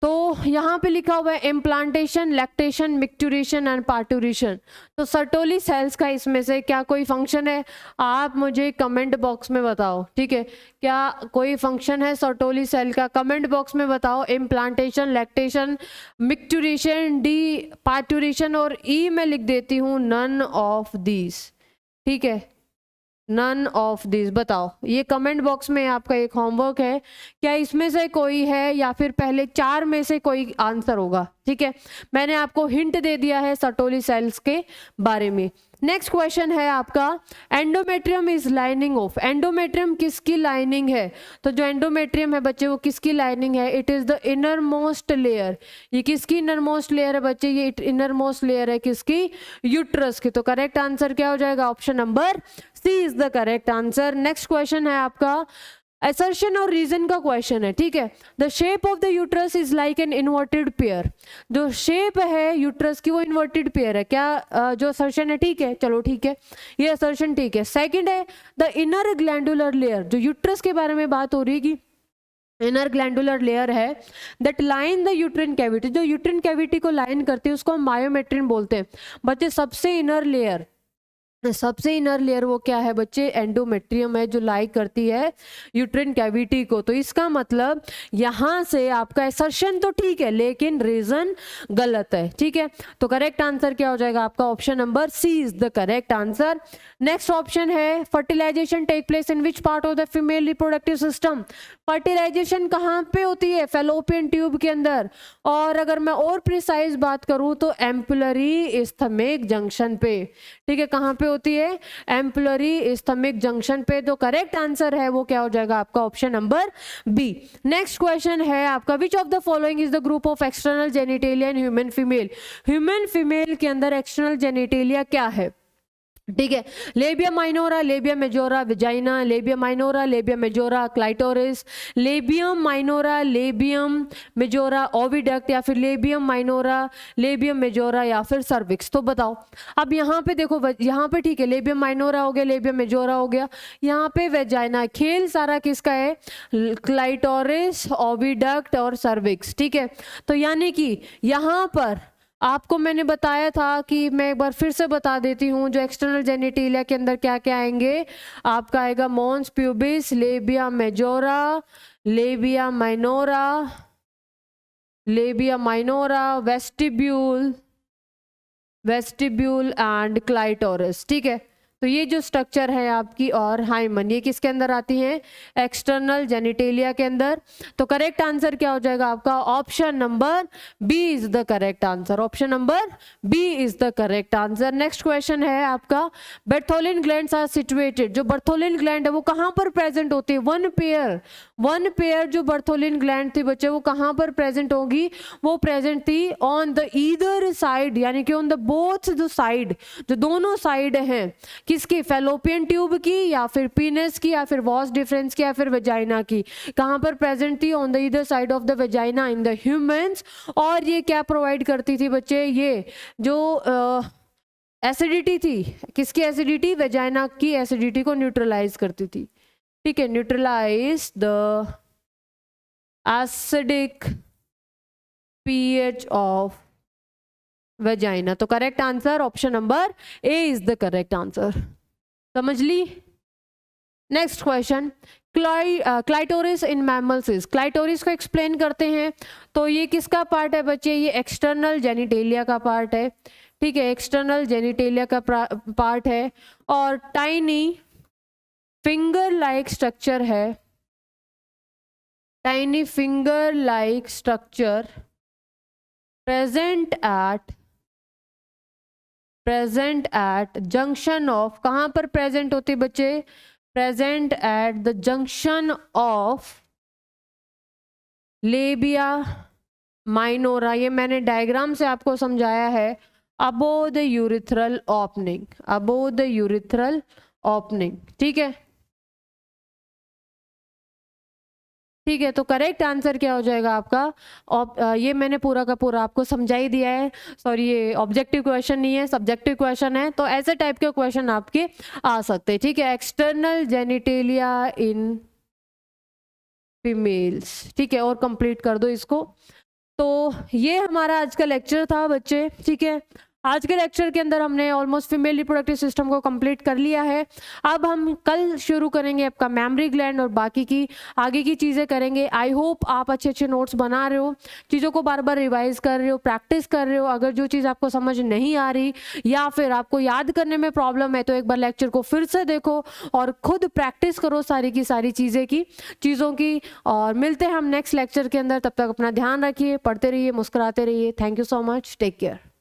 S1: तो यहाँ पे लिखा हुआ है इम्प्लांटेशन, लैक्टेशन, मिक्टूरेशन एंड पार्टूरेशन। तो सर्टोली सेल्स का इसमें से क्या कोई फंक्शन है? आप मुझे कमेंट बॉक्स में बताओ, ठीक है। क्या कोई फंक्शन है सर्टोली सेल का? कमेंट बॉक्स में बताओ। इम्प्लांटेशन, लैक्टेशन, मिक्टूरेशन, डी पार्टूरेशन, और ई में लिख देती हूँ नन ऑफ दीज, ठीक है, नन ऑफ दिस। बताओ, ये कमेंट बॉक्स में आपका एक होमवर्क है, क्या इसमें से कोई है या फिर पहले 4 में से कोई आंसर होगा, ठीक है। मैंने आपको हिंट दे दिया है सर्टोली सेल्स के बारे में। नेक्स्ट क्वेश्चन है आपका, endometrium is lining of. Endometrium किसकी लाइनिंग है? तो जो एंडोमेट्रियम है बच्चे वो किसकी लाइनिंग है? It is the inner most layer. ये किसकी इनर मोस्ट लेयर है बच्चे? ये इनर मोस्ट लेयर है किसकी? यूट्रस की। तो करेक्ट आंसर क्या हो जाएगा? Option number C is the correct answer. Next question है आपका असर्शन और रीजन का क्वेश्चन है, ठीक है। The shape of the uterus is like an inverted pair. जो शेप है यूट्रस की वो इन्वर्टेड पेयर है। क्या जो असर्शन है ठीक है? चलो ठीक है, ये असर्शन ठीक है। सेकंड है द इनर ग्लैंडुलर लेयर। जो यूट्रस के बारे में बात हो रही है कि इनर ग्लैंडुलर लेयर है that line the uterine cavity. जो यूट्रिन कैविटी को लाइन करती है उसको हम मायोमेट्रिन बोलते हैं बच्चे। सबसे इनर लेयर सबसे इनर लेयर वो क्या है बच्चे, एंडोमेट्रियम है, जो लाइक करती है यूट्रिन कैविटी को। तो इसका मतलब यहाँ से आपका असर्शन तो ठीक है लेकिन रीजन गलत है, ठीक है। तो करेक्ट आंसर क्या हो जाएगा आपका, option number C is the correct answer. Next option है, fertilization take place in which part of the female reproductive system. Fertilization कहाँ पे होती है, फैलोपियन ट्यूब के अंदर, और अगर मैं और प्रिसाइज बात करूं तो एम्पुलरी स्थमिक जंक्शन पे, ठीक है। कहाँ पे होती है, एम्पुलरी स्थमिक जंक्शन पे। तो करेक्ट आंसर है वो क्या हो जाएगा आपका, option number B. Next question है आपका, which of the following is the group of external genitalia in human female. Human female के अंदर एक्सटर्नल जेनिटेलिया क्या है, ठीक है। Labia minora, labia majora, vagina, labia minora, labia majora, clitoris, labium minora, labium majora, oviduct, या फिर labium minora, labium majora, या फिर सर्विक्स। तो बताओ अब यहाँ पे देखो, यहाँ पे ठीक है लेबियम माइनोरा हो गया, लेबियम मेजोरा हो गया, यहाँ पे वेजाइना, खेल सारा किसका है, क्लाइटोरिस, ओविडक्ट और सर्विक्स, ठीक है। तो यानी कि यहाँ पर आपको मैंने बताया था कि मैं एक बार फिर से बता देती हूँ, जो एक्सटर्नल जेनिटेलिया के अंदर क्या क्या आएंगे, आपका आएगा mons pubis, labia majora, labia minora, labia minora, vestibule and clitoris, ठीक है। तो ये जो स्ट्रक्चर है आपकी, और हाइमन, ये किसके अंदर आती हैं, एक्सटर्नल जेनिटेलिया के अंदर। तो करेक्ट आंसर क्या हो जाएगा आपका, option number B is the correct answer, option number B is the correct answer. Next question है आपका, बर्थोलिन ग्लैंड्स आर सिचुएटेड। जो बर्थोलिन ग्लैंड है वो कहाँ पर प्रेजेंट होती है, वन पेयर जो बर्थोलिन ग्लैंड थी बच्चे, वो कहाँ पर प्रेजेंट होगी, वो प्रेजेंट थी ऑन द ईदर साइड, यानी कि on the both the side, जो दोनों साइड हैं किसकी, फैलोपियन ट्यूब की, या फिर पीनस की, या फिर वॉस डिफरेंस की, या फिर वेजाइना की। कहाँ पर प्रेजेंट थी, on the either side of the vagina in the humans. और ये क्या प्रोवाइड करती थी बच्चे, ये जो एसिडिटी थी, किसकी एसिडिटी, वेजाइना की एसिडिटी को न्यूट्रलाइज करती थी, ठीक है, neutralize the acidic pH of vagina. तो correct answer option number A is the correct answer, समझ ली। Next question, clitoris in mammals. Clitoris को एक्सप्लेन करते हैं। तो ये किसका पार्ट है बच्चे, ये एक्सटर्नल जेनिटेलिया का पार्ट है, ठीक है, एक्सटर्नल जेनिटेलिया का पार्ट है, और टाइनी फिंगर लाइक स्ट्रक्चर है, tiny finger like structure present at junction of, कहाँ पर प्रेजेंट होती बच्चे, present at the junction of labia minora, ये मैंने डायग्राम से आपको समझाया है, above the urethral opening, above the urethral opening, ठीक है, ठीक है। तो करेक्ट आंसर क्या हो जाएगा आपका, ये मैंने पूरा का पूरा आपको समझा ही दिया है। सॉरी, ये ऑब्जेक्टिव क्वेश्चन नहीं है, सब्जेक्टिव क्वेश्चन है। तो ऐसे टाइप के क्वेश्चन आपके आ सकते हैं, ठीक है। एक्सटर्नल जेनिटेलिया इन फीमेल्स, ठीक है, और कंप्लीट कर दो इसको। तो ये हमारा आज का लेक्चर था बच्चे, ठीक है। आज के लेक्चर के अंदर हमने ऑलमोस्ट फीमेल रिप्रोडक्टिव सिस्टम को कंप्लीट कर लिया है। अब हम कल शुरू करेंगे आपका मेमोरी ग्लैंड और बाकी की आगे की चीज़ें करेंगे। आई होप आप अच्छे अच्छे नोट्स बना रहे हो, चीज़ों को बार बार रिवाइज कर रहे हो, प्रैक्टिस कर रहे हो। अगर जो चीज़ आपको समझ नहीं आ रही या फिर आपको याद करने में प्रॉब्लम है तो एक बार लेक्चर को फिर से देखो और खुद प्रैक्टिस करो सारी की सारी चीज़ों की। और मिलते हैं हम नेक्स्ट लेक्चर के अंदर, तब तक अपना ध्यान रखिए, पढ़ते रहिए, मुस्कुराते रहिए। Thank you so much, take care.